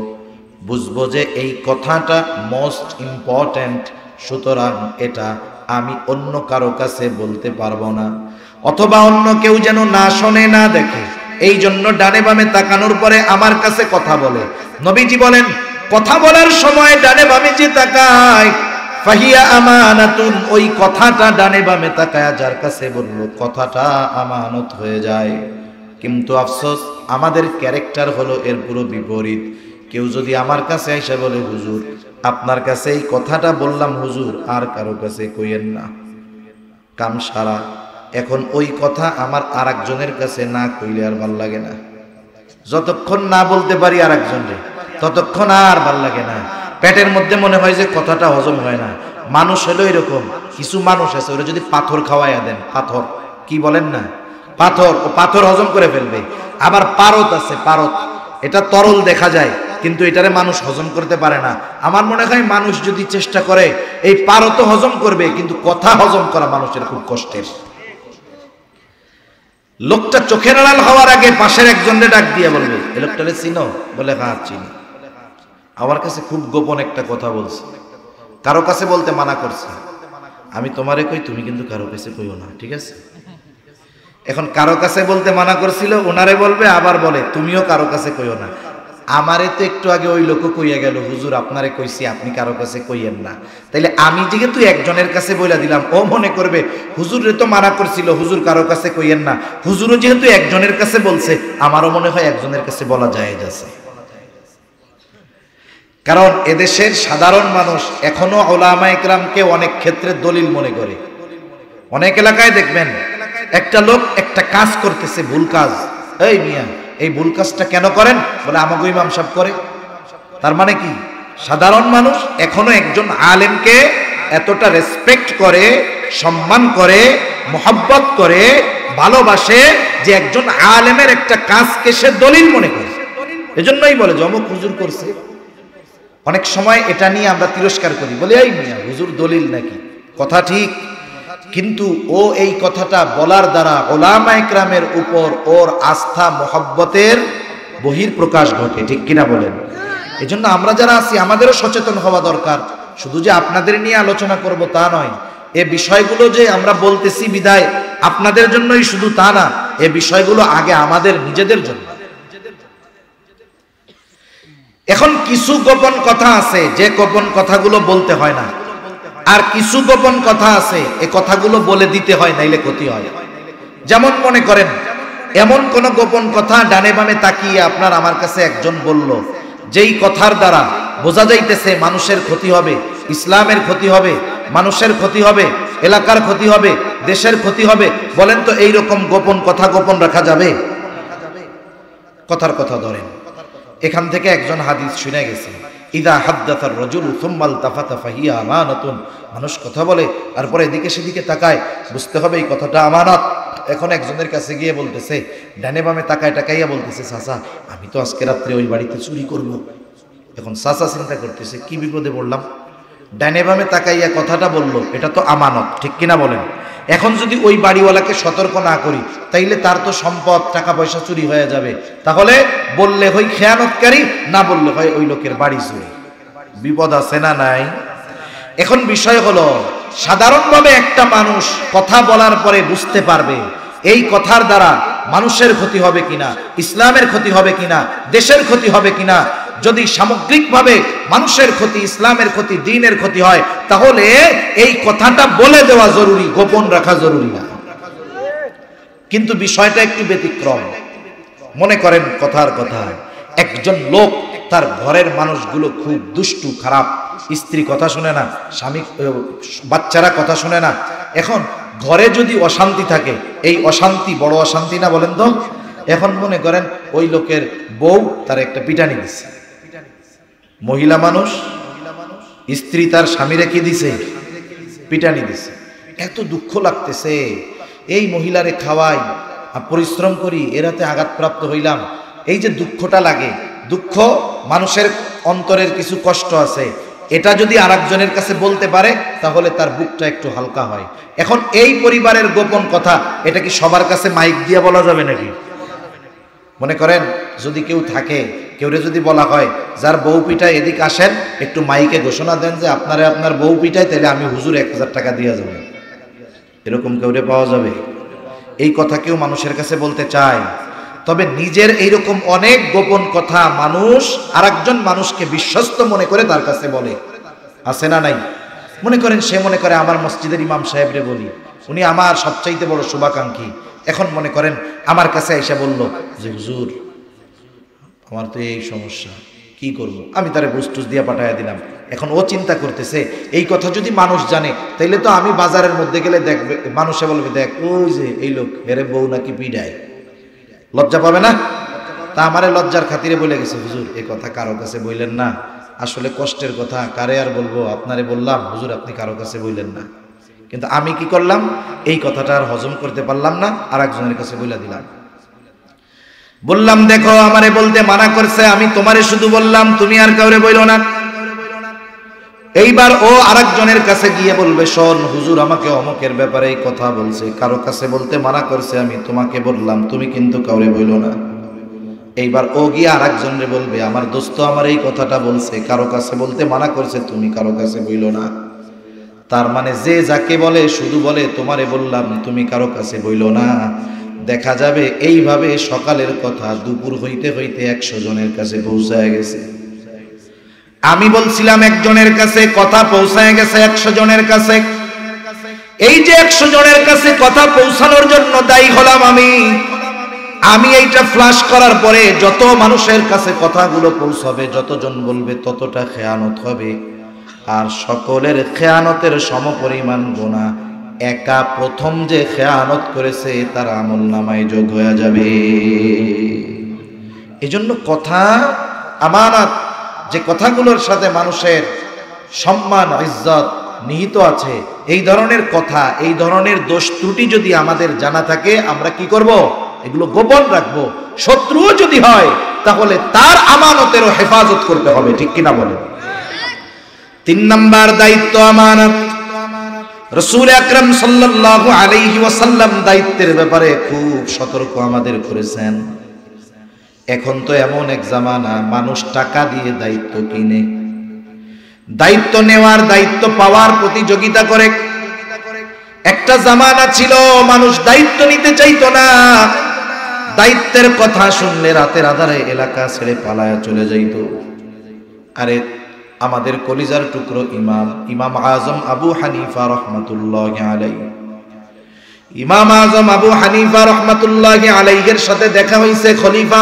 বুঝবো যে এই কথাটা মোস্ট ইম্পর্ট্যান্ট, সুতরাং এটা আমি অন্য কারো কাছে বলতে পারবো না, অথবা অন্য কেউ যেন না শোনে না দেখে, এই জন্য ডানে বামে তাকানোর পরে আমার কাছে কথা বলে। নবীজি বলেন, কথা বলার সময় ডানে বামে যে তাকায়, ফাহিয়া আমানাতুন, ওই কথাটা ডানে বামে তাকায় যার কাছে বলল, কথাটা আমানত হয়ে যায়। কিন্তু আফসোস, আমাদের ক্যারেক্টার হলো এর পুরো বিপরীত। কেউ যদি আমার কাছে এসে বলে, হুজুর আপনার কাছে এই কথাটা বললাম হুজুর, আর কারো কাছে কইয়েন না, কাম সারা। এখন ওই কথা আমার আরেকজনের কাছে না কইলে আর ভাল লাগে না। যতক্ষণ না বলতে পারি আরেকজনরে, ততক্ষণ আর ভাল লাগে না। পেটের মধ্যে মনে হয় যে কথাটা হজম হয় না। মানুষ হলো এরকম, কিছু মানুষ আছে ওরা যদি পাথর খাওয়াইয়া দেন, পাথর কি বলেন না, পাথর, ও পাথর হজম করে ফেলবে। আবার পারদ আছে, পারদ, এটা তরল দেখা যায়, কিন্তু এটারে মানুষ হজম করতে পারে না। আমার মনে হয় মানুষ যদি চেষ্টা করে, এই পারদ হজম করবে, কিন্তু কথা হজম করা মানুষের খুব কষ্টের। লোকটা চোখের আড়াল হওয়ার আগে পাশের একজনকে ডাক দিয়ে বলবে, এই লোকটারে চিনো? বলে হ্যাঁ চিনি। আমার কাছে খুব গোপন একটা কথা বলছে। কারো কাছে বলতে মানা করছে, আমি তোমারে কই তুমি কিন্তু কারো কাছে কইও না, ঠিক আছে? এখন কারো কাছে বলতে মানা করছিল, ওনারে বলবে, আবার বলে তুমিও কারো কাছে কইও না। আমারে তো একটু আগে ওই লোক কইয়া গেল, হুজুর আপনারে কইছি আপনি কারো কাছে কইয়েন না। তাইলে আমি যেহেতু একজনের কাছে বইলা দিলাম, ও মনে করবে হুজুরে তো মানা করছিল হুজুর কারো কাছে কইয়েন না, হুজুরও যেহেতু একজনের কাছে বলছে, আমারও মনে হয় একজনের কাছে বলা জায়েজ আছে। কারণ এদেশের সাধারণ মানুষ এখনো উলামা ইকরামকে অনেক ক্ষেত্রে দলিল মনে করে। অনেক এলাকায় দেখবেন একটা লোক একটা কাজ করতেছে, ভুল কাজ, এই মিয়া এই ভুল কাজটা কেন করেন? বলে আমাকে ইমাম সাহেব করে। তার মানে কি সাধারণ মানুষ এখনো একজন আলেমকে এতটা রেসপেক্ট করে, সম্মান করে, মোহাব্বত করে, ভালোবাসে যে একজন আলেমের একটা কাজকে সে দলিল মনে করে। এজন্যই বলে যে অমুক হুজুর করছে। অনেক সময় এটা নিয়ে আমরা তিরস্কার করি, বলি এই মিয়া হুজুর দলিল নাকি? কথা ঠিক, কিন্তু ও এই কথাটা বলার দ্বারা উলামা ইকরামের উপর ওর আস্থা মোহাব্বতের বহিঃপ্রকাশ ঘটে, ঠিক কিনা বলেন? এজন্য আমরা যারা আছি আমাদেরও সচেতন হওয়া দরকার। শুধু যে আপনাদের নিয়ে আলোচনা করব তা নয়, এ বিষয়গুলো যে আমরা বলতেছি বিদায় আপনাদের জন্যই শুধু তা না, এ বিষয়গুলো আগে আমাদের নিজেদের জন্য। এখন কিছু গোপন কথা আছে যে গোপন কথাগুলো বলতে হয় না, আর কিছু গোপন কথা আছে এই কথাগুলো বলে দিতে হয়, নাইলে ক্ষতি হয়। যেমন মনে করেন এমন কোন গোপন কথা ডানে বামে তাকিয়ে আপনার আমার কাছে একজন বলল, যেই কথার দ্বারা বোঝা যাইতেছে মানুষের ক্ষতি হবে, ইসলামের ক্ষতি হবে, মানুষের ক্ষতি হবে, এলাকার ক্ষতি হবে, দেশের ক্ষতি হবে। বলেন তো এই রকম গোপন কথা গোপন রাখা যাবে? কথার কথা ধরেন, এখান থেকে একজন হাদিস শুনে গেছে, ইদা হাদ্দাসার রাজুলু সুম্মা ইলতাফাতা ফাহিয়া আমানাতুন। মানুষ কথা বলে তারপরে এদিকে সেদিকে তাকায়, বুঝতে হবে এই কথাটা আমানত। এখন একজনের কাছে গিয়ে বলতেছে, ডানে বামে তাকায় তাকাইয়া বলতেছে, চাচা আমি তো আজকে রাত্রে ওই বাড়িতে চুরি করব। এখন চাচা চিন্তা করতেছে কি বিপদে পড়লাম, ডানে বামে তাকাইয়া কথাটা বললো, এটা তো আমানত, ঠিক কিনা বলেন? এখন যদি ওই বাড়িওয়ালাকে সতর্ক না করি তাইলে তার তো সম্পদ টাকা পয়সা চুরি হয়ে যাবে। তাহলে বললে হয় খেয়ানতকারী, না বললে হয় ওই লোকের বাড়ি চুরি। বিপদ আছে না নাই? এখন বিষয় হলো সাধারণভাবে একটা মানুষ কথা বলার পরে বুঝতে পারবে এই কথার দ্বারা মানুষের ক্ষতি হবে কিনা, ইসলামের ক্ষতি হবে কিনা, দেশের ক্ষতি হবে কিনা। যদি সামগ্রিকভাবে মানুষের ক্ষতি, ইসলামের ক্ষতি, দ্বীনের ক্ষতি হয়, তাহলে এই কথাটা বলে দেওয়া জরুরি, গোপন রাখা জরুরি না। কিন্তু বিষয়টা একটু ব্যতিক্রম। মনে করেন কথার কথা, একজন লোক তার ঘরের মানুষগুলো খুব দুষ্টু, খারাপ, স্ত্রী কথা শুনে না, স্বামী বাচ্চারা কথা শুনে না। এখন ঘরে যদি অশান্তি থাকে, এই অশান্তি বড় অশান্তি না বলেন তো? এখন মনে করেন ওই লোকের বউ তার একটা পিটানি দিছে, মহিলা মানুষ, স্ত্রী তার স্বামীরে কি দিছে? পিটানি দিছে। এত দুঃখ লাগতেছে, এই মহিলারে খাওয়াই, পরিশ্রম করি, এরাতে আঘাতপ্রাপ্ত হইলাম, এই যে দুঃখটা লাগে, দুঃখ মানুষের অন্তরের কিছু কষ্ট আছে, এটা যদি আরেকজনের কাছে বলতে পারে তাহলে তার বুকটা একটু হালকা হয়। এখন এই পরিবারের গোপন কথা এটা কি সবার কাছে মাইক দিয়ে বলা যাবে নাকি? মনে করেন যদি কেউ থাকে, কেউরে যদি বলা হয় যার বউ পিটায় এদিকে আসেন, একটু মাইকে ঘোষণা দেন যে আপনার বউ পিটায়, তাহলে আমি হুজুর 1000 টাকা দিয়ে যাব, এরকম কেউরে পাওয়া যাবে? এই কথা কেউ মানুষের কাছে বলতে চায়? তবে নিজের এইরকম অনেক গোপন কথা মানুষ আরেকজন মানুষকে বিশ্বস্ত মনে করে তার কাছে বলে, আছে না নাই? মনে করেন সে মনে করে আমার মসজিদের ইমাম সাহেবরে বলি, উনি আমার সবচাইতে বড় শুভাকাঙ্ক্ষী। এখন মনে করেন আমার কাছে এসে বলল যে হুজুর আমার তো এই সমস্যা, কি করব? আমি তারে বুস্টুস দিয়ে পাঠাইয়া দিলাম। এখন ও চিন্তা করতেছে এই কথা যদি মানুষ জানে তাইলে তো আমি বাজারের মধ্যে গেলে দেখবে, মানুষে বলবে দেখ ওই যে এই লোক, এরে বউ নাকি পিডায়, লজ্জা পাবে না? তা আমারে লজ্জার খাতিরে বলে গেছে, হুজুর এই কথা কারো কাছে বললেন না, আসলে কষ্টের কথা, কারে আর বলবো, আপনারে বললাম হুজুর আপনি কারো কাছে বললেন না। কিন্তু আমি কি করলাম, এই কথাটা আর হজম করতে পারলাম না, আর একজনের কাছে বলে দিলাম। বললাম দেখো আমারে বলতে মানা করছে, আমি তোমারে শুধু বললাম, তুমি আর কাউরে বইলো না। এইবার ও আরেকজনের কাছে গিয়ে বলবে, শোন হুজুর আমাকে অমুকের ব্যাপারে এই কথা বলছে, কারো কাছে বলতে মানা করছে, আমি তোমাকে বললাম, তুমি কিন্তু কাউরে বইলো না। এইবার ও গিয়ে আর একজনরে বলবে, আমার দোস্ত আমার এই কথাটা বলছে, কারো কাছে বলতে মানা করছে, তুমি কারো কাছে বইলো না। তার মানে যে যাকে বলে শুধু বলে তোমারে বললাম, তুমি কারো কাছে বইলো না। দেখা যাবে এইভাবে সকালের কথা দুপুর হইতে হইতে 100 জনের কাছে পৌঁছায় গেছে। আমি বলছিলাম একজনের কাছে, কথা পৌঁছায় গেছে 100 জনের কাছে। এই যে 100 জনের কাছে কথা পৌঁছানোর জন্য দায়ী হলাম আমি এইটা ফ্লাশ করার পরে যত মানুষের কাছে কথাগুলো পৌঁছাবে, যতজন বলবে ততটা খেয়ানত হবে। আর সকলের খেয়ানতের সমপরিমাণ গুনাহ একা প্রথম যে খেয়ানত করেছে তার আমলনামায় যোগ হয়ে যাবে। এজন্য কথা আমানত, যে কথাগুলোর সাথে মানুষের সম্মান ইজ্জত নিহিত আছে, এই ধরনের কথা, এই ধরনের দোষ ত্রুটি যদি আমাদের জানা থাকে, আমরা কি করব? এগুলো গোপন রাখবো। শত্রুও যদি হয় তাহলে তার আমানতেরও হেফাজত করতে হবে, ঠিক কিনা বলেন? 3 নাম্বার দায়িত্ব আমানত। রাসূল আকরাম সাল্লাল্লাহু আলাইহি ওয়াসাল্লাম দায়িত্বের ব্যাপারে খুব সতর্ক আমাদের করেছেন। এখন তো এমন এক জামানা, মানুষ টাকা দিয়ে দায়িত্ব কিনে, দায়িত্ব নেওয়ার, দায়িত্ব পাওয়ার প্রতিযোগিতা করে। একটা জামানা ছিল মানুষ দায়িত্ব নিতে চাইতো না, দায়িত্বের কথা শুনলে রাতের আধারে এলাকা ছেড়ে পালায়া চলে যাইত। আরে আমাদের কলিজার টুকরো ইমাম আজম আবু হানিফা রহমাতুল্লাহি আলাইহি, ইমাম আজম আবু হানিফা রহমাতুল্লাহি আলাইহির সাথে দেখা হইছে খলিফা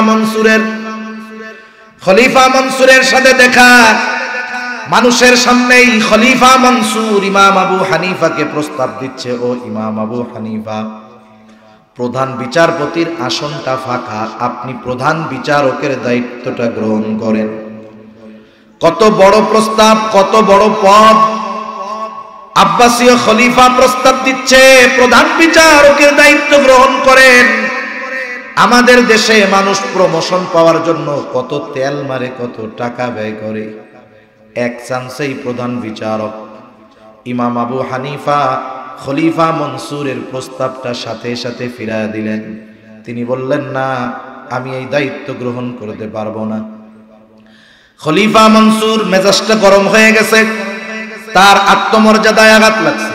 মনসুরের সাথে দেখা। মানুষের সামনেই খলিফা মনসুর ইমাম আবু হানিফাকে প্রস্তাব দিচ্ছে, ও ইমাম আবু হানিফা, প্রধান বিচারপতির আসনটা ফাঁকা, আপনি প্রধান বিচারকের দায়িত্বটা গ্রহণ করেন। কত বড় প্রস্তাব, কত বড় পদ! আব্বাসীয় খলিফা প্রস্তাব দিচ্ছে প্রধান বিচারকের দায়িত্ব গ্রহণ করেন। আমাদের দেশে মানুষ প্রমোশন পাওয়ার জন্য কত তেল মারে, কত টাকা ব্যয় করে, এক চান্সেই প্রধান বিচারক। ইমাম আবু হানিফা খলিফা মনসুরের প্রস্তাবটা সাথে সাথে ফিরাইয়া দিলেন। তিনি বললেন, না, আমি এই দায়িত্ব গ্রহণ করতে পারবো না। খলিফা মনসুর মেজাজটা গরম হয়ে গেছে, তার আত্মমর্যাদায় আঘাত লাগছে।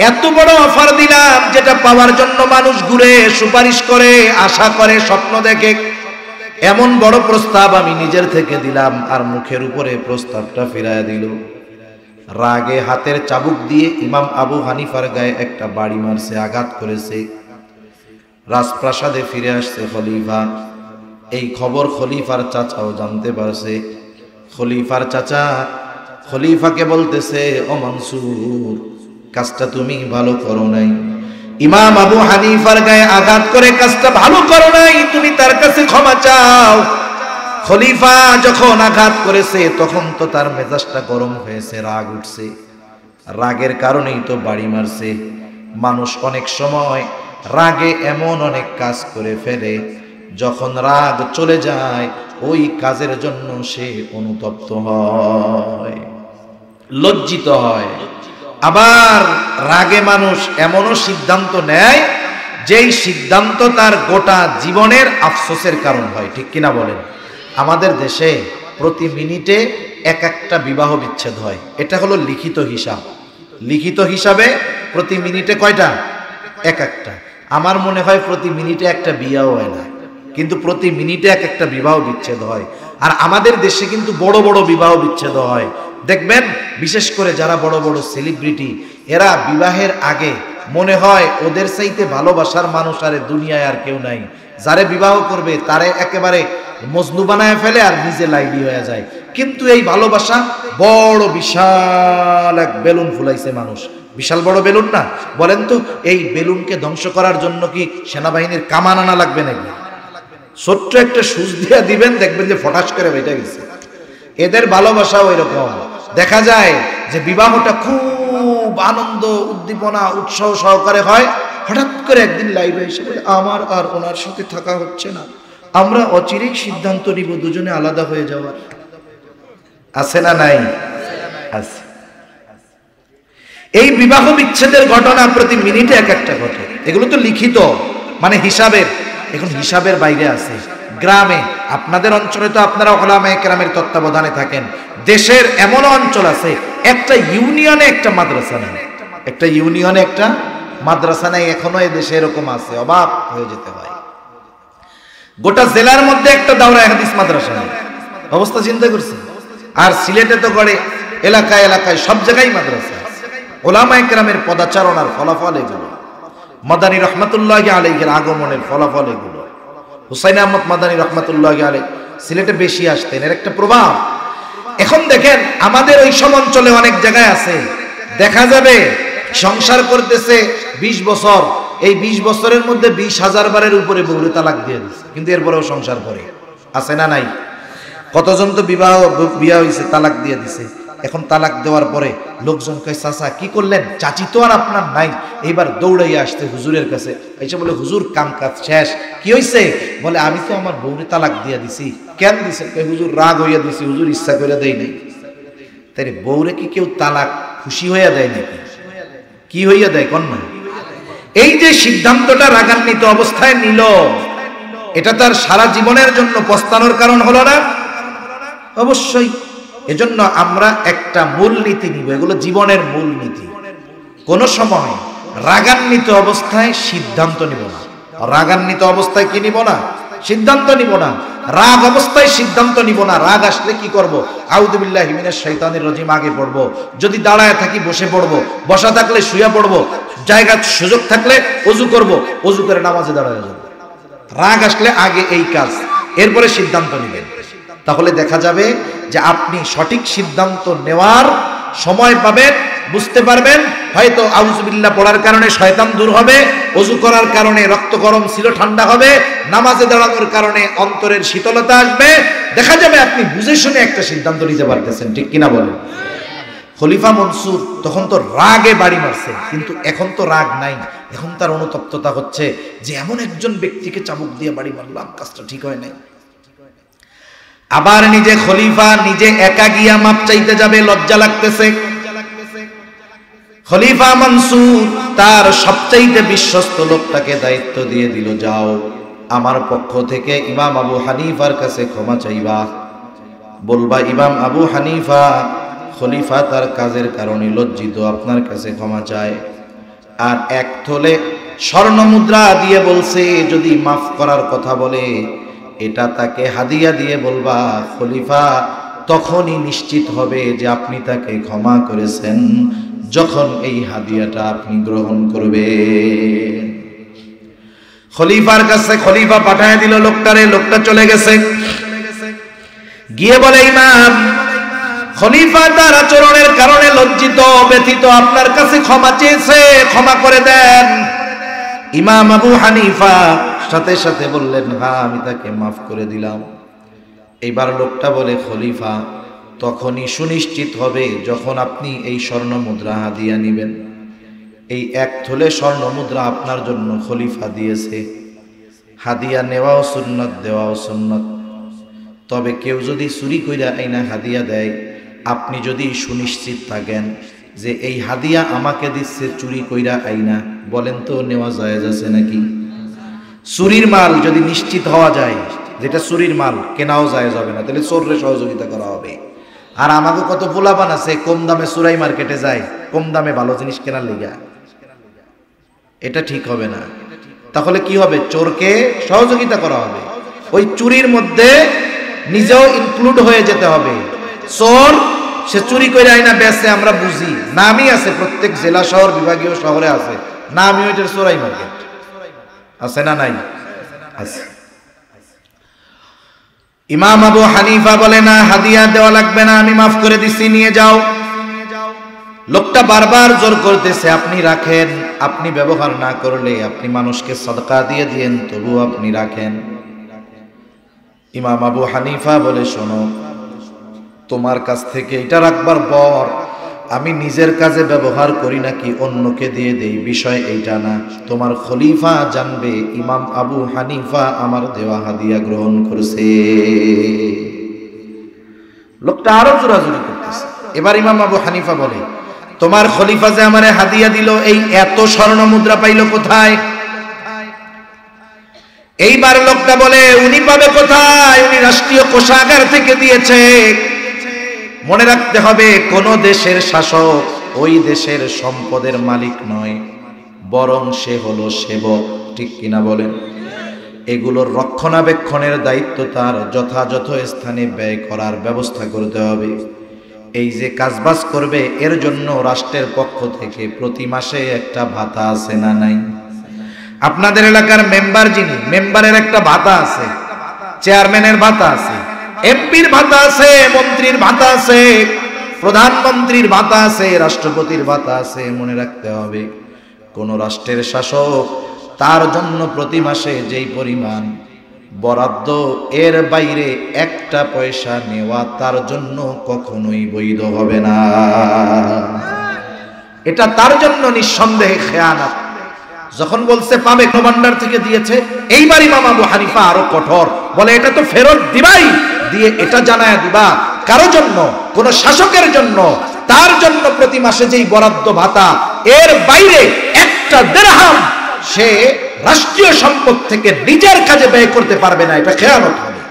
এত বড় অফার দিলাম, যেটা পাওয়ার জন্য মানুষ ঘুরে, সুপারিশ করে, আশা করে, স্বপ্ন দেখে, এমন বড় প্রস্তাব আমি নিজের থেকে দিলাম, আর মুখের উপরে প্রস্তাবটা ফিরাইয়া দিল। রাগে হাতের চাবুক দিয়ে ইমাম আবু হানিফার গায়ে একটা বাড়ি মারছে, আঘাত করেছে। রাজপ্রাসাদে ফিরে আসছে খলিফা। এই খবর খলিফার চাচাও জানতে পারছে। খলিফার চাচা খলিফাকে বলতেছে, ও মনসুর, কাজটা তুমি ভালো করো নাই। ইমাম আবু হানিফার গায়ে আঘাত করে কাজটা ভালো করো নাই, তুমি তার কাছে ক্ষমা চাও। খলিফা যখন আঘাত করেছে তখন তো তার মেজাজটা গরম হয়েছে, রাগ উঠছে, রাগের কারণেই তো বাড়ি মারছে। মানুষ অনেক সময় রাগে এমন অনেক কাজ করে ফেলে, যখন রাগ চলে যায় ওই কাজের জন্য সে অনুতপ্ত হয়, লজ্জিত হয়। আবার রাগে মানুষ এমনও সিদ্ধান্ত নেয় যেই সিদ্ধান্ত তার গোটা জীবনের আফসোসের কারণ হয়, ঠিক কিনা বলেন? আমাদের দেশে প্রতি মিনিটে এক একটা বিবাহ বিচ্ছেদ হয়, এটা হলো লিখিত হিসাব। লিখিত হিসাবে প্রতি মিনিটে কয়টা? এক একটা। আমার মনে হয় প্রতি মিনিটে একটা বিয়েও হয় না, কিন্তু প্রতি মিনিটে এক একটা বিবাহ বিচ্ছেদ হয়। আর আমাদের দেশে কিন্তু বড় বড় বিবাহ বিচ্ছেদ হয়। দেখবেন বিশেষ করে যারা বড় বড় সেলিব্রিটি, এরা বিবাহের আগে মনে হয় ওদের চাইতে ভালোবাসার মানুষ আর দুনিয়ায় আর কেউ নাই। যারে বিবাহ করবে তারে একেবারে মজনু বানায় ফেলে আর নিজে লাইলি হয়ে যায়। কিন্তু এই ভালোবাসা বড় বিশাল এক বেলুন ফুলাইছে মানুষ, বিশাল বড় বেলুন না? বলেন তো, এই বেলুনকে ধ্বংস করার জন্য কি সেনাবাহিনীর কামান আনা লাগবে নাকি? ছোট্ট একটা সুচ দিয়া দিবেন, দেখবেন যে ফটাস করে বেঁটে গেছে। এদের ভালোবাসা ওই রকম। দেখা যায় যে বিবাহটা খুব আনন্দ, উদ্দীপনা, উৎসাহ সহকারে হয়। হঠাৎ করে একদিন লাইভে এসে বলে, আমার আর ওনার সাথে থাকা হচ্ছে না, আমরা অচিরেই সিদ্ধান্ত নিব দুজনে আলাদা হয়ে যাওয়ার। আছে না নাই? আছে। এই বিবাহ বিচ্ছেদের ঘটনা প্রতি মিনিটে এক একটা ঘটে। এগুলো তো লিখিত, মানে হিসাবের। এখন হিসাবের বাইরে আছে। গ্রামে, আপনাদের অঞ্চলে তো আপনারা উলামায়ে কেরামের তত্ত্বাবধানে থাকেন, দেশের এমন অঞ্চল আছে একটা ইউনিয়নে একটা মাদ্রাসা নেই, একটা ইউনিয়নে একটা মাদ্রাসা নেই, এখনো এই দেশে এরকম আছে, অবাক হয়ে যেতে হয়। গোটা জেলার মধ্যে একটা দাওরায়ে হাদিস মাদ্রাসা নেই, অবস্থা চিন্তা করছেন? আর সিলেটে তো করে এলাকায় এলাকায় সব জায়গায় মাদ্রাসা আছে। উলামায়ে কেরামের পদাচারণার ফলাফল এগুলো, মাদানী রহমাতুল্লাহি আলাইহির আগমনের ফলাফল এগুলো। হুসাইন আহমদ মাদানী রহমাতুল্লাহি আলাইহি সিলেটে বেশি আসতেন, এর একটা প্রভাব। এখন দেখেন আমাদের ওই সব অঞ্চলে অনেক জায়গায় আছে, দেখা যাবে সংসার করতেছে 20 বছর, এই 20 বছরের মধ্যে 20,000 বারের উপরে বউরে তালাক দিয়ে দিচ্ছে, কিন্তু এরপরেও সংসার করে, আছে না নাই? কতজন তো বিবাহ হয়েছে তালাক দিয়ে দিছে। এখন তালাক দেওয়ার পরে লোকজন কয়, চাচা কি করলেন? চাচি তো আর আপনার নাই। এইবার দৌড়াইয়া আসতে হুজুরের কাছে, এসে বলে, হুজুর কাম কাজ শেষ। কি হয়েছে? বলে, আমি তো আমার বউরে তালাক দিয়া দিছি। কেন দিছে? হুজুর রাগ হইয়া দিছি, হুজুর ইচ্ছা করে দেয় নাই। তাই বউরে কি কেউ তালাক খুশি হইয়া দেয় নাকি? কি হইয়া দেয় কোন না? এই যে সিদ্ধান্তটা রাগান্বিত অবস্থায় নিল, এটা তার সারা জীবনের জন্য পস্তানোর কারণ হলো না? অবশ্যই। এজন্য আমরা একটা মূলনীতি নিব, এগুলো জীবনের মূলনীতি। কোন সময় রাগান্বিত অবস্থায় সিদ্ধান্ত নিব না। রাগান্বিত অবস্থায় কি নিব না? সিদ্ধান্ত নিব না। রাগ অবস্থায় সিদ্ধান্ত নিব না। রাগ আসলে কি করব? আউযু বিল্লাহি মিনাশ শাইতানির রাজিম আগে পড়ব, যদি দাঁড়ায় থাকি বসে পড়ব, বসা থাকলে শুয়ে পড়ব, জায়গা সুযোগ থাকলে ওযু করব, ওযু করে নামাজে দাঁড়ায় যাব। রাগ আসলে আগে এই কাজ, এরপরে সিদ্ধান্ত নেবেন। তাহলে দেখা যাবে যে আপনি সঠিক সিদ্ধান্ত নেওয়ার সময় পাবেন, বুঝতে পারবেন। হয়তো আউযুবিল্লাহ পড়ার কারণে শয়তান দূর হবে, ওযু করার কারণে রক্ত গরম ছিল ঠান্ডা হবে, নামাজে দাঁড়ানোর কারণে অন্তরের শীতলতা আসবে। দেখা যাবে আপনি বুঝে শুনে একটা সিদ্ধান্ত নিতে পারতেছেন, ঠিক কিনা বলেন? খলিফা মনসুর তখন তো রাগে বাড়ি মারছে, কিন্তু এখন তো রাগ নাই, এখন তার অনুতপ্ততা হচ্ছে যে এমন একজন ব্যক্তিকে চাবুক দিয়ে বাড়ি মারলাম, কাজটা ঠিক হয় নাই। আবার নিজে খলিফা নিজে একা গিয়া মাপ চাইতে যাবে, লজ্জা লাগতেছে। খলিফা মনসুর তার সবচাইতে বিশ্বস্ত লোকটাকে দায়িত্ব দিয়ে দিল, যাও আমার পক্ষ থেকে ইমাম আবু হানিফার কাছে ক্ষমা চাইবা, বলবা ইমাম আবু হানিফা খলিফা তার কাজের কারণে লজ্জিত, আপনার কাছে ক্ষমা চায়। আর এক থলে স্বর্ণ মুদ্রা দিয়ে বলছে, যদি মাফ করার কথা বলে এটা তাকে হাদিয়া দিয়ে বলবা, খলিফা তখনই নিশ্চিত হবে যে আপনি তাকে ক্ষমা করেছেন যখন এই হাদিয়াটা আপনি গ্রহণ করবেন। খলিফার কাছে খলিফা পাঠায় দিল লোকটারে, লোকটা চলে গেছে, গিয়ে বলে, ইমাম খলিফা তার আচরণের কারণে লজ্জিত ব্যথিত, আপনার কাছে ক্ষমা চেয়েছে, ক্ষমা করে দেন। ইমাম আবু হানিফা সাথে সাথে বললেন, হ্যাঁ আমি তাকে মাফ করে দিলাম। এইবার লোকটা বলে, খলিফা তখনই সুনিশ্চিত হবে যখন আপনি এই স্বর্ণ মুদ্রা হাদিয়া নিবেন। এই এক থলে স্বর্ণ মুদ্রা আপনার জন্য খলিফা দিয়েছে, হাদিয়া নেওয়াও সুন্নত, দেওয়াও সুন্নত। তবে কেউ যদি চুরি কইরা আইনা হাদিয়া দেয়, আপনি যদি সুনিশ্চিত থাকেন যে এই হাদিয়া আমাকে দিচ্ছে চুরি কইরা আইনা, বলেন তো নেওয়া জায়েজ আছে নাকি? চুরির মাল যদি নিশ্চিত হওয়া যায় যেটা চুরির মাল, কেনাও জায়েজ হবে না, তাহলে চোররে সহযোগিতা করা হবে। আর আমাকে কত পোলাপান আছে কম দামে চুরাই মার্কেটে যায় কম দামে ভালো জিনিস কেনার লিগা, এটা ঠিক হবে না। তাহলে কি হবে? চোরকে সহযোগিতা করা হবে, ওই চুরির মধ্যে নিজেও ইনক্লুড হয়ে যেতে হবে। চোর সে চুরি করে আইনা বেচে, আমরা বুঝি, নামই আছে, প্রত্যেক জেলা শহর বিভাগীয় শহরে আছে নামই, ওইটার চোরাই মার্কেট আছে না নাই? আছে। ইমাম আবু হানিফা বলে, না হাদিয়া দেওয়া লাগবে না, আমি মাফ করে দিচ্ছি, নিয়ে যাও। লোকটা বারবার জোর করতেছে, আপনি রাখেন, আপনি ব্যবহার না করলে আপনি মানুষকে সদকা দিয়ে দিয়েন, তবু আপনি রাখেন। ইমাম আবু হানিফা বলে, শোনো, তোমার কাছ থেকে এটা রাখবার পর আমি নিজের কাজে ব্যবহার করি নাকি অন্যকে দিয়ে দেই, বিষয় এইটা না। তোমার খলিফা জানবে ইমাম আবু হানিফা আমার দেওয়া হাদিয়া গ্রহণ করছে। লোকটা আরো জোরাজুরি করতেছে। এবার ইমাম আবু হানিফা বলে, তোমার খলিফা যে আমারে হাদিয়া দিল, এই এত স্বর্ণ মুদ্রা পাইল কোথায়? এইবার লোকটা বলে উনি পাবে কোথায়, উনি রাষ্ট্রীয় কোষাগার থেকে দিয়েছে। মনে রাখতে হবে কোন দেশের শাসক ওই দেশের সম্পদের মালিক নয়, বরং সে হলো সেবক। ঠিক কিনা বলেন? এগুলোর রক্ষণাবেক্ষণের দায়িত্ব তার যথাযথ স্থানে ব্যয় করার ব্যবস্থা করতে হবে। এই যে কাজবাজ করবে এর জন্য রাষ্ট্রের পক্ষ থেকে প্রতি মাসে একটা ভাতা আছে না নাই? আপনাদের এলাকার মেম্বার যিনি, মেম্বারের একটা ভাতা আছে, চেয়ারম্যানের ভাতা আছে, এমপির ভাতা আছে, মন্ত্রীর ভাতা আছে, প্রধানমন্ত্রীর ভাতা আছে, রাষ্ট্রপতির ভাতা আছে। মনে রাখতে হবে কোন রাষ্ট্রের শাসক তার জন্য প্রতি মাসে যেই পরিমাণ বরাদ্দ এর বাইরে একটা পয়সা নেওয়া তার জন্য কখনোই বৈধ হবে না। এটা তার জন্য নিঃসন্দেহে খেয়ানত। যখন বলছে পাবে ভান্ডার থেকে দিয়েছে, এইবার ইমাম আবু হানিফা আরো কঠোর বলে এটা তো ফেরত দিবাই, দিয়ে এটা জানায় দিবা কারো জন্য, কোন শাসকের জন্য, তার জন্য প্রতি মাসে যেই বরাদ্দ ভাতা এর বাইরে একটা দিরহাম সে রাষ্ট্রীয় সম্পদ থেকে নিজের কাজে ব্যয় করতে পারবে না, এটা খেয়ানত হবে।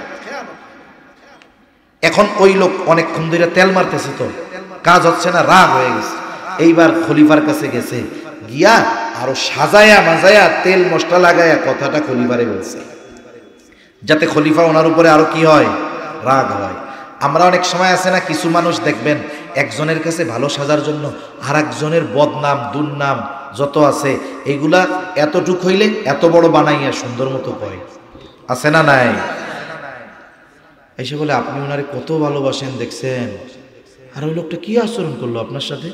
এখন ওই লোক অনেকক্ষণ ধরে তেল মারতেছে, তো কাজ হচ্ছে না, রাগ হয়ে গেছে। এইবার খলিফার কাছে গেছে, গিয়া আরো সাজায়া মাজায়া তেল মশলা লাগায়া কথাটা খলিফারে বলছে, যাতে খলিফা ওনার উপরে আরো কি হয়, রাগ হয়। আমরা অনেক সময় আছে না, কিছু মানুষ দেখবেন একজনের কাছে ভালো সাজার জন্য আর একজনের বদনাম দুর্নাম যত আছে এগুলা এতটুক হইলে এত বড় বানাইয়া সুন্দর মতো কয়, আছে না নাই? এসে বলে আপনি ওনারে কত ভালোবাসেন দেখছেন, আর ওই লোকটা কি আচরণ করলো আপনার সাথে,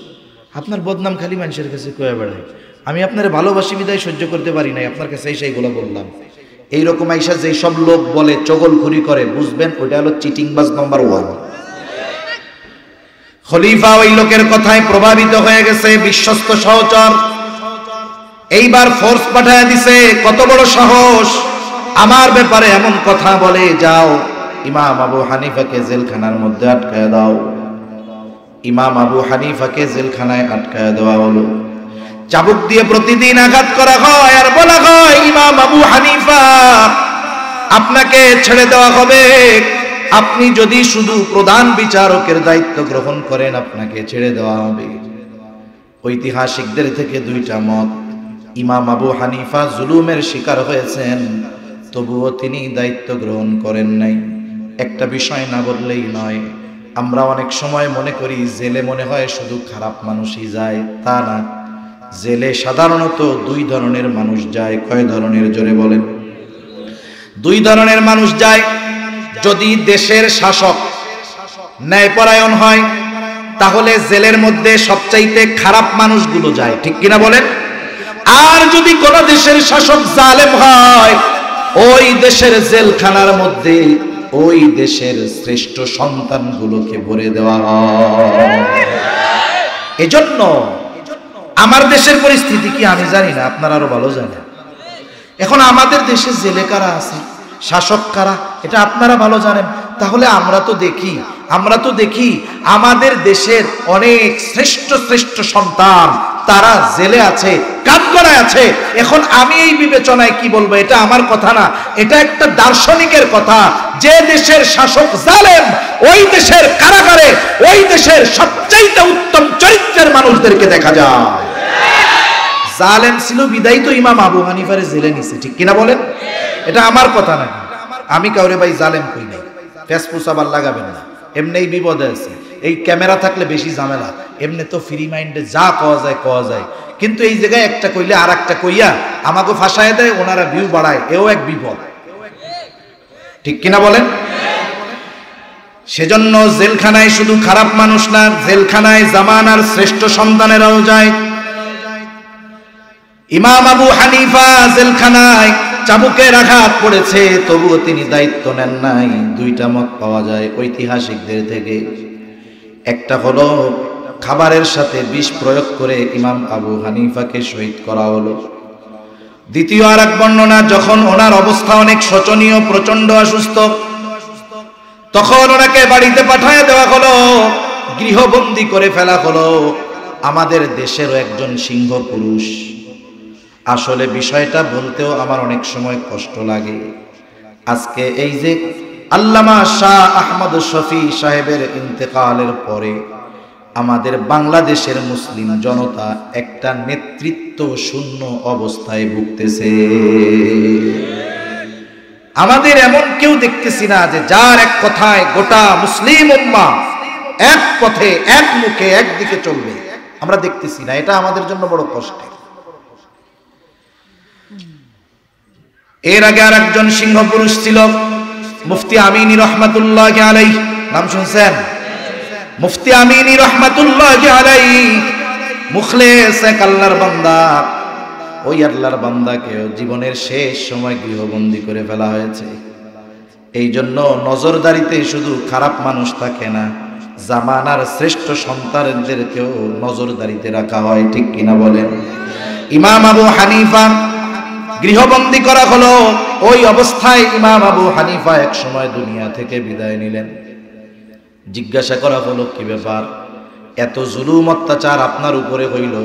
আপনার বদনাম খালি মানুষের কাছে কয়ে বেড়ায়, আমি আপনার ভালোবাসি বিদায় সহ্য করতে পারি নাই, আপনার কাছে সেইগুলো বললাম। এইরকম আইসা যেই সব লোক বলে চগলখুরি করে, বুঝবেন ওইটা হলো চিটিংবাজ নাম্বার 1। খলিফা ওই লোকের কথায় প্রভাবিত হয়ে গেছে, বিশ্বস্ত সহচর। এইবার ফোর্স পাঠায় দিছে, কত বড় সাহস আমার ব্যাপারে এমন কথা বলে, যাও ইমাম আবু হানিফাকে জেলখানার মধ্যে আটকায় দাও। ইমাম আবু হানিফাকে জেলখানায় আটকায় দেওয়া হলো। চাবুক দিয়ে প্রতিদিন আঘাত করা হয় আর বলা হয় ইমাম আবু হানিফা আপনাকে ছেড়ে দেওয়া হবে, আপনি যদি শুধু প্রধান বিচারকের দায়িত্ব গ্রহণ করেন আপনাকে ছেড়ে দেওয়া হবে। ঐতিহাসিকদের থেকে দুইটা মত, ইমাম আবু হানিফা জুলুমের শিকার হয়েছেন, তবুও তিনি দায়িত্ব গ্রহণ করেন নাই। একটা বিষয় না বললেই নয়, আমরা অনেক সময় মনে করি জেলে মনে হয় শুধু খারাপ মানুষই যায়, তা না। জেলে সাধারণত দুই ধরনের মানুষ যায়। কয় ধরনের জোরে বলেন? দুই ধরনের মানুষ যায়। যদি দেশের শাসক ন্যায়পরায়ণ হয় তাহলে জেলের মধ্যে সবচাইতে খারাপ মানুষগুলো যায়, ঠিক কিনা বলেন? আর যদি কোন দেশের শাসক জালেম হয় ওই দেশের জেলখানার মধ্যে ওই দেশের শ্রেষ্ঠ সন্তানগুলোকে ভরে দেওয়া হয়। এজন্য আমার দেশের পরিস্থিতি কি আমি জানি না, আপনারা আরো ভালো জানেন। এখন আমাদের দেশে জেলে কারা আছে, শাসক কারা, এটা আপনারা ভালো জানেন। তাহলে আমরা তো দেখি আমাদের দেশের অনেক শ্রেষ্ঠ শ্রেষ্ঠ সন্তান তারা জেলে আছে, কাঠগড়ায় আছে। এখন আমি এই বিবেচনায় কি বলবো, এটা আমার কথা না, এটা একটা দার্শনিকের কথা। যে দেশের শাসক জালেম ওই দেশের কারাগারে ওই দেশের সবচাইতে উত্তম চরিত্রের মানুষদেরকে দেখা যায়। জালেম ছিল বিদায়ী তো ইমাম আবু হানিফারে জেলে নিছে, ঠিক কিনা বলেন? এটা আমার কথা না, আমি কাউরে ভাই জালেম কই নাই, ফেসবুক আবার লাগাবেন না, এমনিই বিপদে আছে। এই ক্যামেরা থাকলে বেশি ঝামেলা, এমনি তো ফ্রি মাইন্ডে যা কওয়া যায়, কিন্তু এই জায়গায় একটা কইলে আর একটা কইয়া আমাকে ফাঁসায় দেয়, ওনারা ভিউ বাড়ায়, এও এক বিপদ, ঠিক কিনা বলেন? সেজন্য জেলখানায় শুধু খারাপ মানুষ না, জেলখানায় জামানার শ্রেষ্ঠ সন্তানেরাও যায়। ইমাম আবু হানিফা জেলখানায় চাবুকের আঘাত পড়েছে, তবুও তিনি দায়িত্ব নেন নাই। দুইটা মত পাওয়া যায় ঐতিহাসিকদের থেকে। একটা হলো খাবারের সাথে বিষ প্রয়োগ করে ইমাম আবু হানিফাকে শহীদ করা হলো। দ্বিতীয় আর এক বর্ণনা, যখন ওনার অবস্থা অনেক শোচনীয়, প্রচন্ড অসুস্থ, তখন ওনাকে বাড়িতে পাঠায় দেওয়া হলো, গৃহবন্দী করে ফেলা হলো। আমাদের দেশেরও একজন সিংহ পুরুষ, আসলে বিষয়টা বলতেও আমার অনেক সময় কষ্ট লাগে। আজকে এই যে আল্লামা শাহ আহমদ শফি সাহেবের ইন্তেকালের পরে আমাদের বাংলাদেশের মুসলিম জনতা একটা নেতৃত্ব শূন্য অবস্থায় ভুগতেছে। আমাদের এমন কেউ দেখতেছি না যে যার এক কথায় গোটা মুসলিম উম্মাহ এক পথে এক মুখে একদিকে চলবে, আমরা দেখতেছি না। এটা আমাদের জন্য বড় কষ্টের। এর আগে আর একজন সিংহ পুরুষ ছিল, মুফতি আমিনী রহমাতুল্লাহি আলাইহি, নাম শুনছেন? মুফতি আমিনী রহমাতুল্লাহি আলাইহি মুখলেস এক আল্লাহর বান্দা। ওই আল্লাহর বান্দাকে জীবনের শেষ সময় গৃহবন্দী করে ফেলা হয়েছে। এই জন্য নজরদারিতে শুধু খারাপ মানুষ থাকে না, জামানার শ্রেষ্ঠ সন্তানদেরকেও নজরদারিতে রাখা হয়, ঠিক কিনা বলেন? ইমাম আবু হানিফা গৃহবন্দী করা হলো। ওই অবস্থায় ইমাম আবু হানিফা এক সময় দুনিয়া থেকে বিদায় নিলেন। জিজ্ঞাসা করা হলো, কি ব্যাপার, এত জুলুম অত্যাচার আপনার উপরে হইল?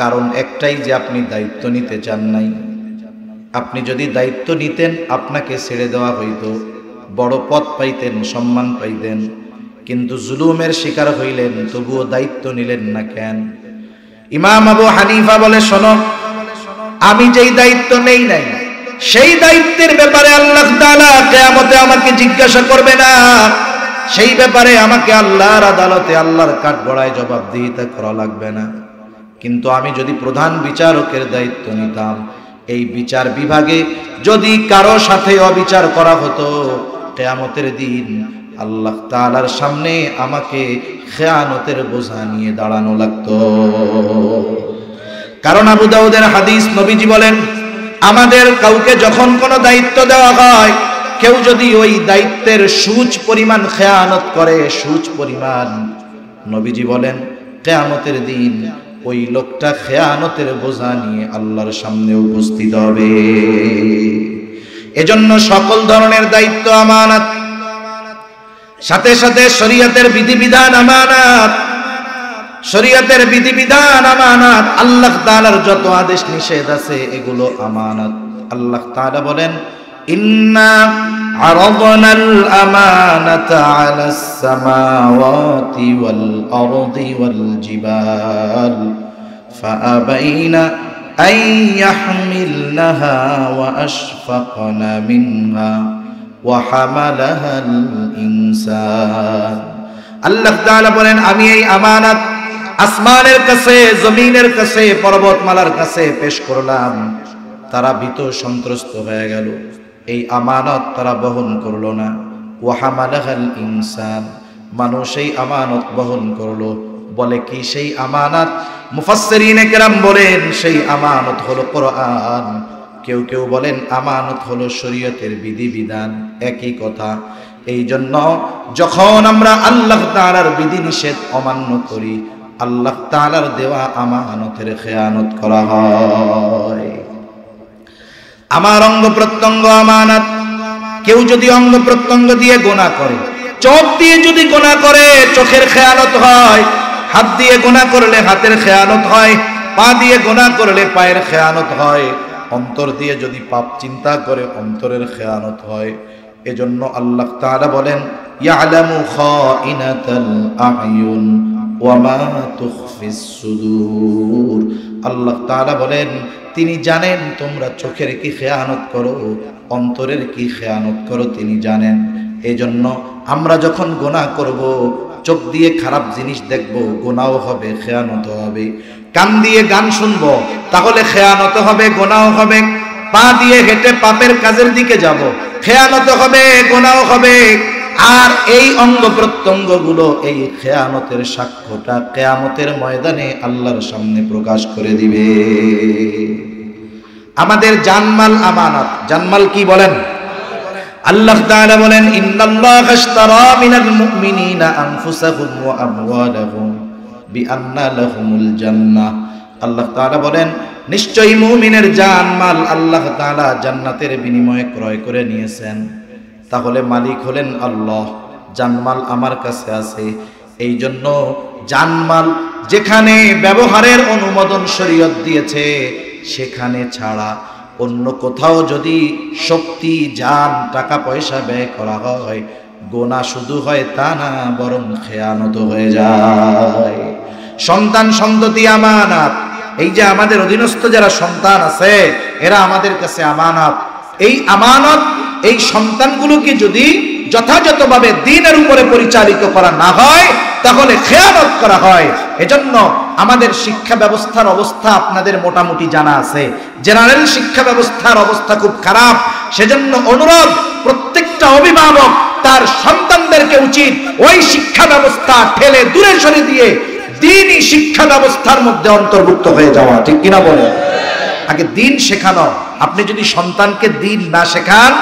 কারণ একটাই যে আপনি দায়িত্ব নিতে চান নাই। আপনি যদি দায়িত্ব নিতেন আপনাকে ছেড়ে দেওয়া হইতো, বড় পদ পাইতেন, সম্মান পাইতেন, কিন্তু জুলুমের শিকার হইলেন, তবুও দায়িত্ব নিলেন না কেন? ইমাম আবু হানিফা বলে, শোনো, আমি যেই দায়িত্ব নেই নাই সেই দায়িত্বের ব্যাপারে আল্লাহ তাআলা কিয়ামতে আমাকে জিজ্ঞাসা করবে না। সেই ব্যাপারে আমাকে আল্লাহর আদালতে আল্লাহর কাঠগড়ায় জবাবদিহিতা করা লাগবে না। কিন্তু আমি যদি প্রধান বিচারকের দায়িত্ব নিতাম, এই বিচার বিভাগে যদি কারো সাথে অবিচার করা হতো, কিয়ামতের দিন আল্লাহ তাআলার সামনে আমাকে খেয়ানতের বোঝা নিয়ে দাঁড়ানো লাগতো। কারণ আবু দাউদের হাদিস, নবীজি বলেন, আমাদের কাউকে যখন কোনো দায়িত্ব দেওয়া হয়, কেউ যদি ওই দায়িত্বের সূচ পরিমাণ খেয়ানত করে, সূচ পরিমাণ, নবীজি বলেন কিয়ামতের দিন ওই লোকটা খেয়ানতের বোঝা নিয়ে আল্লাহর সামনে উপস্থিত হবে। এজন্য সকল ধরনের দায়িত্ব আমানত, সাথে সাথে শরীয়তের বিধিবিধান আমানত, শরীয়তের বিধিবিধান আমানত, আল্লাহ তাআলার যত আদেশ নিষেধ আছে এগুলো আমানত। আল্লাহ তাআলা বলেন, ইন্না আরাদনাল আমানাতা আলাস সামাওয়াতি ওয়াল আরদি ওয়াল জিবাল ফাআবাইনা আন ইয়াহমিলনাহা ওয়া আশফাকনা মিনহা ওয়া হামালাহাল ইনসান। আল্লাহ তাআলা বলেন, আমি এই আমানত আসমানের কাছে, জমিনের কাছে, পর্বতমালার কাছে পেশ করলাম। তারা ভীত সন্ত্রস্ত হয়ে গেল, এই আমানত তারা বহন করলো না। ওয়া হামালাহাল ইনসান, মানুষ এই আমানত বহন করলো। বলে কি সেই আমানত? মুফাসসিরিনে কেরাম বলেন সেই আমানত হলো কোরআন। কেউ কেউ বলেন আমানত হলো শরীয়তের বিধিবিধান, একই কথা। এই জন্য যখন আমরা আল্লাহ তাআলার বিধিনিষেধ অমান্য করি, আল্লাহ তাআলার দেওয়া আমানতের খেয়ানত করা হয়। আমার অঙ্গ প্রত্যঙ্গ আমানত। কেউ যদি অঙ্গ প্রত্যঙ্গ দিয়ে গুনাহ করে, চোখ দিয়ে যদি গুনাহ করে চোখের খেয়ানত হয়, হাত দিয়ে গুনাহ করলে হাতের খেয়ানত হয়, পা দিয়ে গুনাহ করলে পায়ের খেয়ানত হয়, অন্তর দিয়ে যদি পাপ চিন্তা করে অন্তরের খেয়ানত হয়। এজন্য আল্লাহ তাআলা বলেন, ইয়ালামু খাইনাতাল আ'য়ুন ওয়া মা তুখফিস সুদূর। আল্লাহ তাআলা বলেন, তিনি জানেন তোমরা চোখের কি খেয়ানত করো, অন্তরের কি খেয়ানত করো, তিনি জানেন। এজন্য আমরা যখন গুনাহ করব, চোখ দিয়ে খারাপ জিনিস দেখব, গুনাহ হবে, খেয়ানত হবে। কান দিয়ে গান শুনবো, তাহলে খেয়ানত হবে, গুনাহ হবে। পা দিয়ে হেঁটে পাপের কাজের দিকে যাব, খেয়ানত হবে, গুনাহ হবে। আর এই অঙ্গ প্রত্যঙ্গ গুলো এই খেয়ানতের সাক্ষ্যটা কিয়ামতের ময়দানে আল্লাহর সামনে প্রকাশ করে দিবে। আমাদের জানমাল আমানত। জানমাল কি বলেন? আল্লাহ তাআলা বলেন, ইন্নাল্লাহা আশতারা মিনাল মুমিনিনা আনফুসাহুম ওয়া আমওয়ালাহুম বিআন্না লাহুমুল জান্নাহ। আল্লাহ তাআলা বলেন, নিশ্চয়ই মুমিনের জানমাল আল্লাহ তাআলা জান্নাতের বিনিময়ে ক্রয় করে নিয়েছেন। তাহলে মালিক হলেন আল্লাহ, জানমাল আমার কাছে আছে। এই জন্য জানমাল যেখানে ব্যবহারের অনুমোদন শরীয়ত দিয়েছে, সেখানে ছাড়া অন্য কোথাও যদি শক্তি, জান, টাকা পয়সা ব্যয় করা হয়, গোনা শুধু হয় তা না, বরং খেয়ানত হয়ে যায়। সন্তান সন্ততি আমানত। এই যে আমাদের অধীনস্থ যারা সন্তান আছে, এরা আমাদের কাছে আমানত। এই আমানত, এই সন্তানগুলোকে যদি যথাযথভাবে দ্বীনের উপরে পরিচালিত করা না হয়, তাহলে খেয়ানত করা হয়। এজন্য আমাদের শিক্ষা ব্যবস্থার অবস্থা আপনাদের মোটামুটি জানা আছে। জেনারেল শিক্ষা ব্যবস্থার অবস্থা খুব খারাপ। সেজন্য অনুরোধ, প্রত্যেকটা অভিভাবক তার সন্তানদেরকে উচিত ওই শিক্ষা ব্যবস্থা ঠেলে দূরে সরে দিয়ে দ্বীনি শিক্ষা ব্যবস্থার মধ্যে অন্তর্ভুক্ত হয়ে যাওয়া। ঠিক কিনা বলেন? আগে দ্বীন শেখানো। আপনি যদি সন্তানকে দ্বীন না শেখান,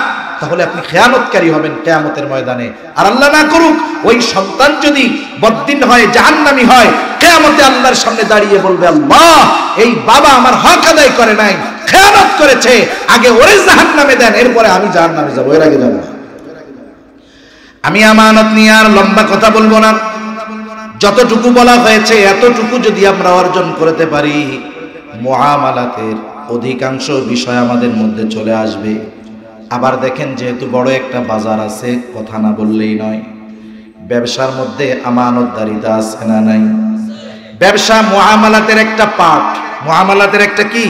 তাহলে আপনি খেয়ানতকারী হবেন কিয়ামতের ময়দানে। আর আল্লাহ না করুক, ওই সন্তান যদি বদ্দিন হয়, জাহান্নামী হয়, কিয়ামতে আল্লাহর সামনে দাঁড়িয়ে বলবে, আল্লাহ, এই বাবা আমার হক আদায় করে নাই, খেয়ানত করেছে, আগে ওরে জাহান্নামে দেন, এরপরে আমি জাহান্নামে যাব, এর আগে যাব না। আমি আমানত নিয়ে আর লম্বা কথা বলবো না। যতটুকু বলা হয়েছে এতটুকু যদি আমরা অর্জন করতে পারি, মুআমালাতের অধিকাংশ বিষয় আমাদের মধ্যে চলে আসবে। আবার দেখেন, যেহেতু বড় একটা বাজার আছে, কথা না বললেই নয়, ব্যবসার মধ্যে আমানতদারিতা আছে না নাই? ব্যবসা মুআমালাতের একটা পার্ট, মুআমালাতের একটা কি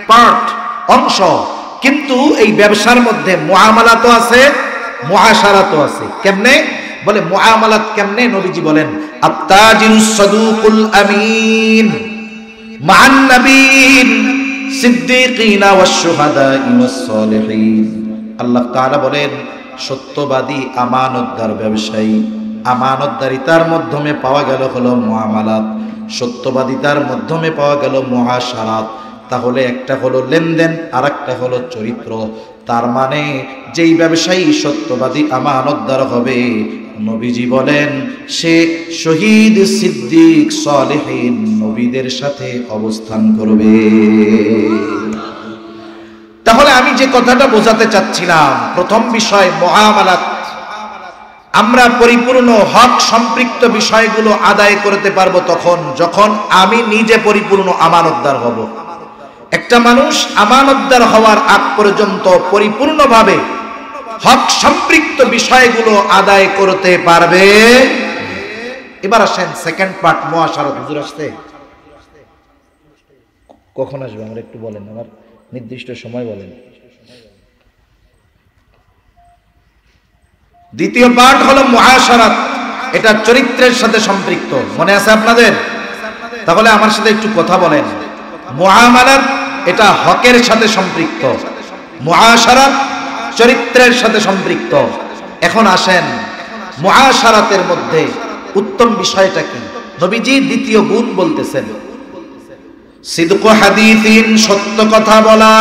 পার্ট, অংশ। কিন্তু এই ব্যবসার মধ্যে মুআমালাতও আছে, মুআশারাতও আছে। কেমনে? বলে মুআমালাত কেমনে? নবীজি বলেন, আত-তাজিরুস সাদুকুল আমিন মা'আন নাবিয়্যিন সিদ্দীকিনা ওয়াশ শুহাদা'i ওয়াস সালিহিন। আল্লাহ তাআলা বলেন, সত্যবাদী আমানতদার ব্যবসায়ী, আমানতদারিতার মাধ্যমে পাওয়া গেল হলো মুআমালাত, সত্যবাদিতার মাধ্যমে পাওয়া গেল মুআশারাত। তাহলে একটা হলো লেনদেন, আর একটা হলো চরিত্র। তার মানে যেই ব্যবসায়ী সত্যবাদী আমানতদার হবে, নবীজি বলেন সে শহীদ, সিদ্দিক, সালেহীন নবীদের সাথে অবস্থান করবে। তাহলে আমি যে কথাটা বোঝাতে চাচ্ছিলাম, প্রথম বিষয় মুআমালাত। আমরা পরিপূর্ণ হক সম্পৃক্ত বিষয়গুলো আদায় করতে পারবো তখন যখন আমি নিজে পরিপূর্ণ আমানতদার হব। একটা মানুষ আমানতদার হওয়ার আগ পর্যন্ত পরিপূর্ণভাবে হক সম্পৃক্ত বিষয়গুলো আদায় করতে পারবে। এবার আসেন সেকেন্ড পার্ট, মুআশারাত। হুজুর আসতে কখন আসবে আমরা একটু বলেন, আমার নির্দিষ্ট সময় বলেন। দ্বিতীয় পার্ট হলো মুআশারাত, এটা চরিত্রের সাথে সম্পৃক্ত। মনে আছে আপনাদের? তাহলে আমার সাথে একটু কথা বলেন। মুআমালাত এটা হকের সাথে সম্পৃক্ত, মুআশারাত চরিত্রের সাথে সম্পৃক্ত। এখন আসেন মুআশারাতের মধ্যে উত্তম বিষয়টা কি? নবীজি দ্বিতীয় গুণ বলতেছেন, সিদকু হাদিসিন, সত্য কথা বলা।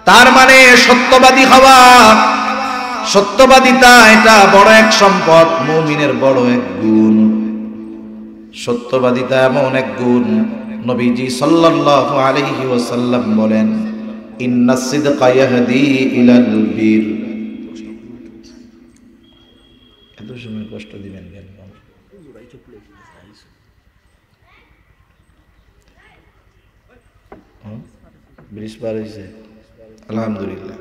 তার মানে সত্যবাদী হওয়া, সত্যবাদিতা এটা বড় এক সম্পদ, মুমিনের বড় এক গুণ। সত্যবাদিতা এমন এক গুণ, নবীজি সাল্লাল্লাহু আলাইহি ওয়াসাল্লাম বলেন, ইন্নাস সিদকা ইয়াহদি ইলাল বীর। এত সময় কষ্ট দিবেন কেন? ব্রিজ পার হইছে, আলহামদুলিল্লাহ।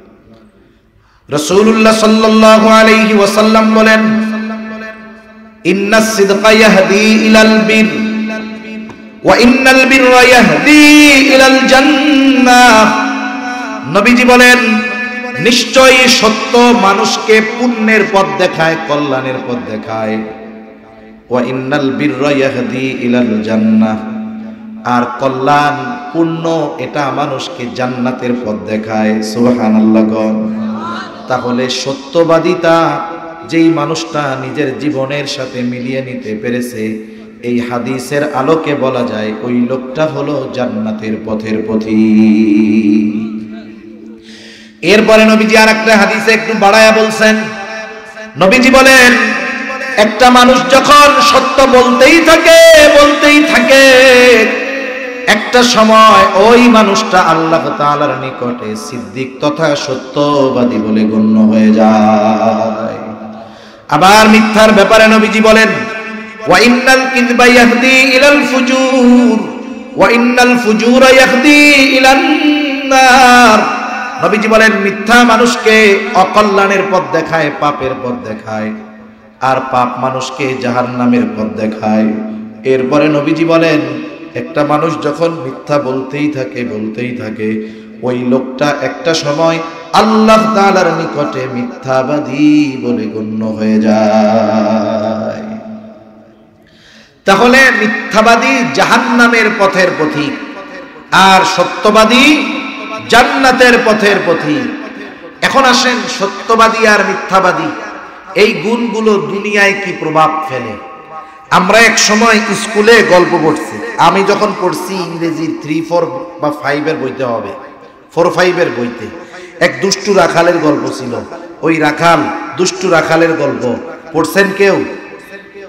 রাসূলুল্লাহ সাল্লাল্লাহু আলাইহি ওয়াসাল্লাম বলেন, ইন্নাস সিদকা ইয়াহদি ইলাল বীর ওয়া ইন্নাল বিররা ইয়াহদি ইলাল জান্নাহ। নবীজি বলেন, নিশ্চয়ই সত্য মানুষকে পুণ্যের পথ দেখায়, কল্যাণের পথ দেখায়। ওয়া ইন্নাল বিররা ইয়াহদি ইলাল জান্নাহ, আর কল্যাণ, পুণ্য এটা মানুষকে জান্নাতের পথ দেখায়। সুবহানাল্লাহ। তাহলে সত্যবাদিতা যেই মানুষটা নিজের জীবনের সাথে মিলিয়ে নিতে পেরেছে, এই হাদিসের আলোকে বলা যায় ওই লোকটা হলো জান্নাতের পথের পথিক। এরপরে নবীজি আর একটা হাদিসে একটু বাড়ায়া বলছেন। নবীজি বলেন, একটা মানুষ যখন সত্য বলতেই থাকে, একটা সময় ওই মানুষটা আল্লাহ তাআলার নিকটে সিদ্দিক তথা সত্যবাদী বলে গণ্য হয়ে যায়। আবার মিথ্যার ব্যাপারে নবীজি বলেন, ওয়া ইন্নাল কিযবা ইয়াহদি ইলাল ফুজুর ওয়া ইন্নাল ফুজুরা ইয়াহদি ইলান নার। নবীজি বলেন মিথ্যা মানুষকে অকল্যাণের পথ দেখায়, পাপের পথ দেখায়, আর পাপ মানুষকে জাহান্নামের পথ দেখায়। এরপরে নবীজি বলেন একটা মানুষ যখন মিথ্যা বলতেই থাকে ওই লোকটা একটা সময় আল্লাহ তাআলার নিকটে মিথ্যাবাদী বলে গণ্য হয়ে যায়। তাহলে মিথ্যাবাদী জাহান্নামের পথের পথিক, আর সত্যবাদী জান্নাতের পথের পথিক। এখন আসেন সত্যবাদী আর মিথ্যাবাদী এই গুণগুলো দুনিয়ায় কি প্রভাব ফেলে। আমরা এক সময় স্কুলে গল্প পড়ছি, আমি যখন পড়ছি ইংরেজি 3, 4 বা 5 এর বইতে হবে, 4, 5 এর বইতে এক দুষ্টু রাখালের গল্প ছিল। ওই রাখাল, দুষ্টু রাখালের গল্প পড়ছেন কেউ?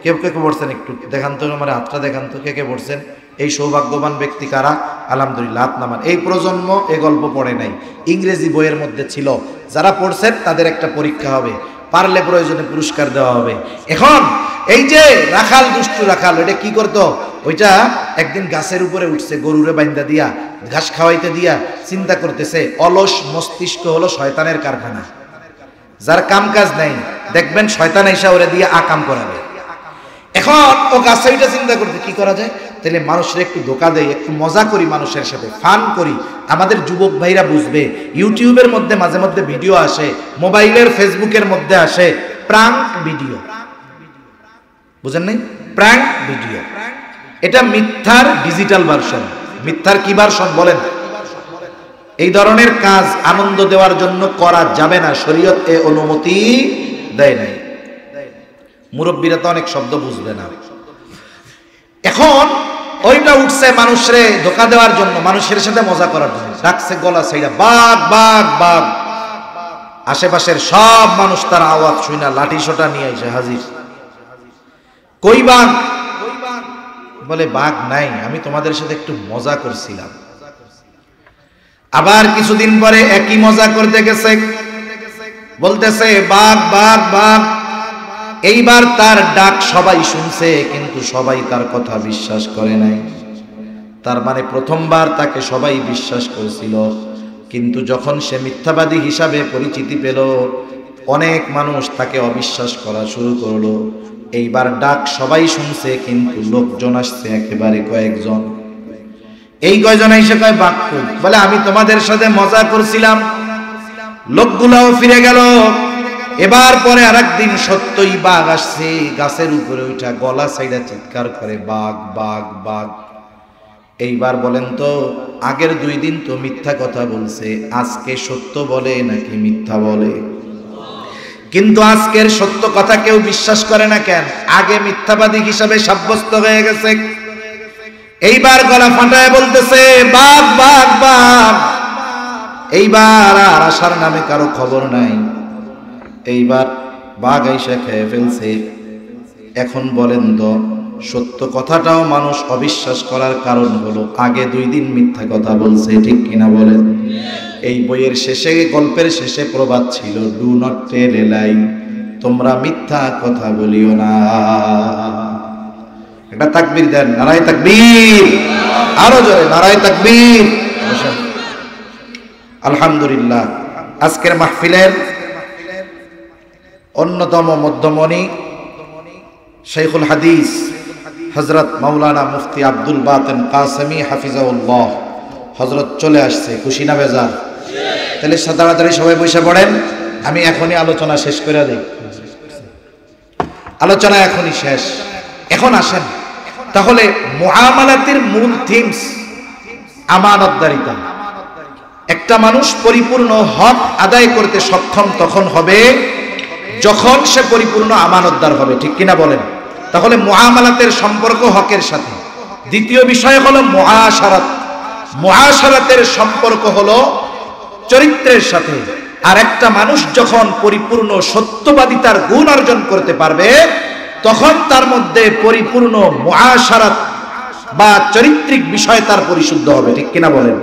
কেউ কে পড়ছেন? একটু দেখান তো, আমার হাতটা দেখান তো, কে পড়ছেন? এই সৌভাগ্যবান ব্যক্তি কারা? আলহামদুলিল্লাহ, হাত নামান। এই প্রজন্ম এই গল্প পড়ে নাই, ইংরেজি বইয়ের মধ্যে ছিল। যারা পড়ছেন তাদের একটা পরীক্ষা হবে, পারলে প্রয়োজনে পুরস্কার দেওয়া হবে। এখন এই যে রাখাল, দুষ্টু রাখাল, ওইটা কি করতো? ওইটা একদিন গাছের উপরে উঠছে, গরুরে বাইন্দা দিয়া, ঘাস খাওয়াইতে দিয়া, চিন্তা করতেছে অলস মস্তিষ্ক হলো শয়তানের কারখানা। যার কাম কাজ নাই দেখবেন শয়তান এসে ওরে দিয়ে আকাম করাবে। এখন ও গাছে ওইটা চিন্তা করতে কি করা যায়, তাহলে মানুষের একটু ধোকা দেয়, একটু মজা করি, মানুষের সাথে ফান করি। আমাদের যুবক ভাইরা বুঝবে, ইউটিউবের মধ্যে মাঝে মধ্যে ভিডিও আসে, মোবাইলের ফেসবুকের মধ্যে আসে প্রাঙ্ক ভিডিও, বুঝেন নাই? প্রাঙ্ক ভিডিও, এটা মিথ্যার ডিজিটাল ভার্সন। মিথ্যার কি ভার্সন বলেন? এই ধরনের কাজ আনন্দ দেওয়ার জন্য করা যাবে না, শরীয়ত এ অনুমতি দেয় নাই। মুরব্বীরা তো অনেক শব্দ বুঝবে না। এখন ওইটা উঠছে মানুষরে ধোকা দেওয়ার জন্য, মানুষের সাথে মজা করার জন্য, ডাকছে গলা ছাইড়া বাঘ বাঘ বাঘ। আশেপাশের সব মানুষ তার আওয়াজ শুনে লাঠি সোটা নিয়ে এসে হাজির। কই বাঘ? বলে বাঘ নাই, আমি তোমাদের সাথে একটু মজা করছিলাম। আবার কিছুদিন পরে একই মজা করতে গেছে, বলতেছে বাঘ বাঘ বাঘ। এইবার তার ডাক সবাই শুনছে, কিন্তু সবাই তার কথা বিশ্বাস করে নাই। তার মানে প্রথমবার তাকে সবাই বিশ্বাস করেছিল, কিন্তু যখন সে মিথ্যাবাদী হিসাবে পরিচিতি পেল, অনেক মানুষ তাকে অবিশ্বাস করা শুরু করলো। এইবার ডাক সবাই শুনছে, কিন্তু লোকজন আসছে একেবারে কয়েকজন। এই কয়জন এসে কয় বাঘ কই? বলে আমি তোমাদের সাথে মজা করছিলাম। লোকগুলাও ফিরে গেল। এবার পরে আরেকদিন সত্যই বাঘ আসছে, গাছের উপরে উঠা গলা ছাইড়া চিৎকার করে বাঘ বাঘ বাঘ। এইবার বলেন তো, আগের 2 দিন তো মিথ্যা কথা বলছে, আজকে সত্য বলে নাকি মিথ্যা বলে? কিন্তু আজকের সত্য কথা কেউ বিশ্বাস করে না কেন? আগে মিথ্যাবাদী হিসাবে সাব্যস্ত হয়ে গেছে। এইবার গলা ফাটায় বলতেছে বাঘ বাঘ বাঘ। এইবার আর আসার নামে কারো খবর নাই। এইবার বাঘ আইসা খেয়ে ফেলছে। এখন বলেন তো, সত্য কথাটাও মানুষ অবিশ্বাস করার কারণ হলো আগে 2 দিন মিথ্যা কথা বলছে, ঠিক কিনা বলেন? এই বইয়ের শেষে, গল্পের শেষে প্রবাদ ছিল, ডু নট টেল এ লাই, তোমরা মিথ্যা কথা বলিও না। একটা তাকবীর দেন, নারায়ে তাকবীর, আরো জোরে নারায়ে তাকবীর। আলহামদুলিল্লাহ, আজকের মাহফিলের অন্যতম মধ্যমণি শাইখুল হাদিস হযরত মাওলানা মুফতি আব্দুল বাতেন কাসেমি হাফিজাহুল্লাহ হযরত চলে আসছে। খুশি না বেজার? তাহলে তাড়াতাড়ি সবাই বসে পড়েন, আমি এখনই আলোচনা শেষ করে দেই। আলোচনা এখনই শেষ। এখন আসেন তাহলে মুআমালাতের মূল থিমস আমানতদারিতা। একটা মানুষ পরিপূর্ণ হক আদায় করতে সক্ষম তখন হবে যখন সে পরিপূর্ণ আমানতদার হবে, ঠিক কিনা বলেন? তাহলে মুআমালাতের সম্পর্ক হকের সাথে। দ্বিতীয় বিষয় হলো মুআশারাত। মুআশারাতের সম্পর্ক হলো চরিত্রের সাথে। আর একটা মানুষ যখন পরিপূর্ণ সত্যবাদিতার গুণ অর্জন করতে পারবে, তখন তার মধ্যে পরিপূর্ণ মুআশারাত বা চারিত্রিক বিষয় তার পরিশুদ্ধ হবে, ঠিক কিনা বলেন?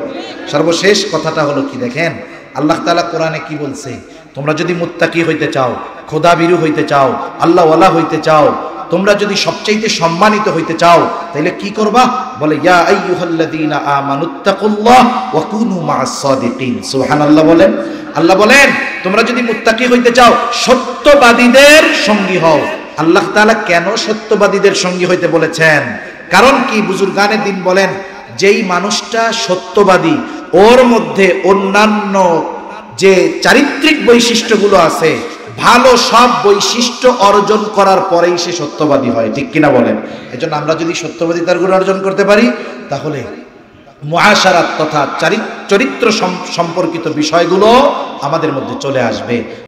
সর্বশেষ কথাটা হলো কি দেখেন, আল্লাহ তাআলা কোরআনে কি বলছে? তোমরা যদি মুত্তাকি হইতে চাও, খোদাভীরু হইতে চাও, আল্লাহওয়ালা হইতে চাও, তোমরা যদি সবচাইতে সম্মানিত হইতে চাও তাহলে কি করবা? বলে ইয়া আইয়ুহাল্লাযীনা আমানুত্তাকুল্লাহ ওয়া কুনু মা'আস সাদিকিন। সুবহানাল্লাহ বলেন। আল্লাহ বলেন তোমরা যদি মুত্তাকি হইতে চাও সত্যবাদীদের সঙ্গী হও। আল্লাহ তাআলা কেন সত্যবাদীদের সঙ্গী হইতে বলেছেন? কারণ কি? বুজুর্গানে দিন বলেন যেই মানুষটা সত্যবাদী ওর মধ্যে অন্যান্য যে চারিত্রিক বৈশিষ্ট্যগুলো আছে ভালো সব বৈশিষ্ট্য অর্জন করার পরেই সে সত্যবাদী হয়। ঠিক কিনা বলেন? এজন্য আমরা যদি সত্যবাদিতার গুণ অর্জন করতে পারি তাহলে মুআশারাত তথা চরিত্র সম্পর্কিত বিষয়গুলো আমাদের মধ্যে চলে আসবে।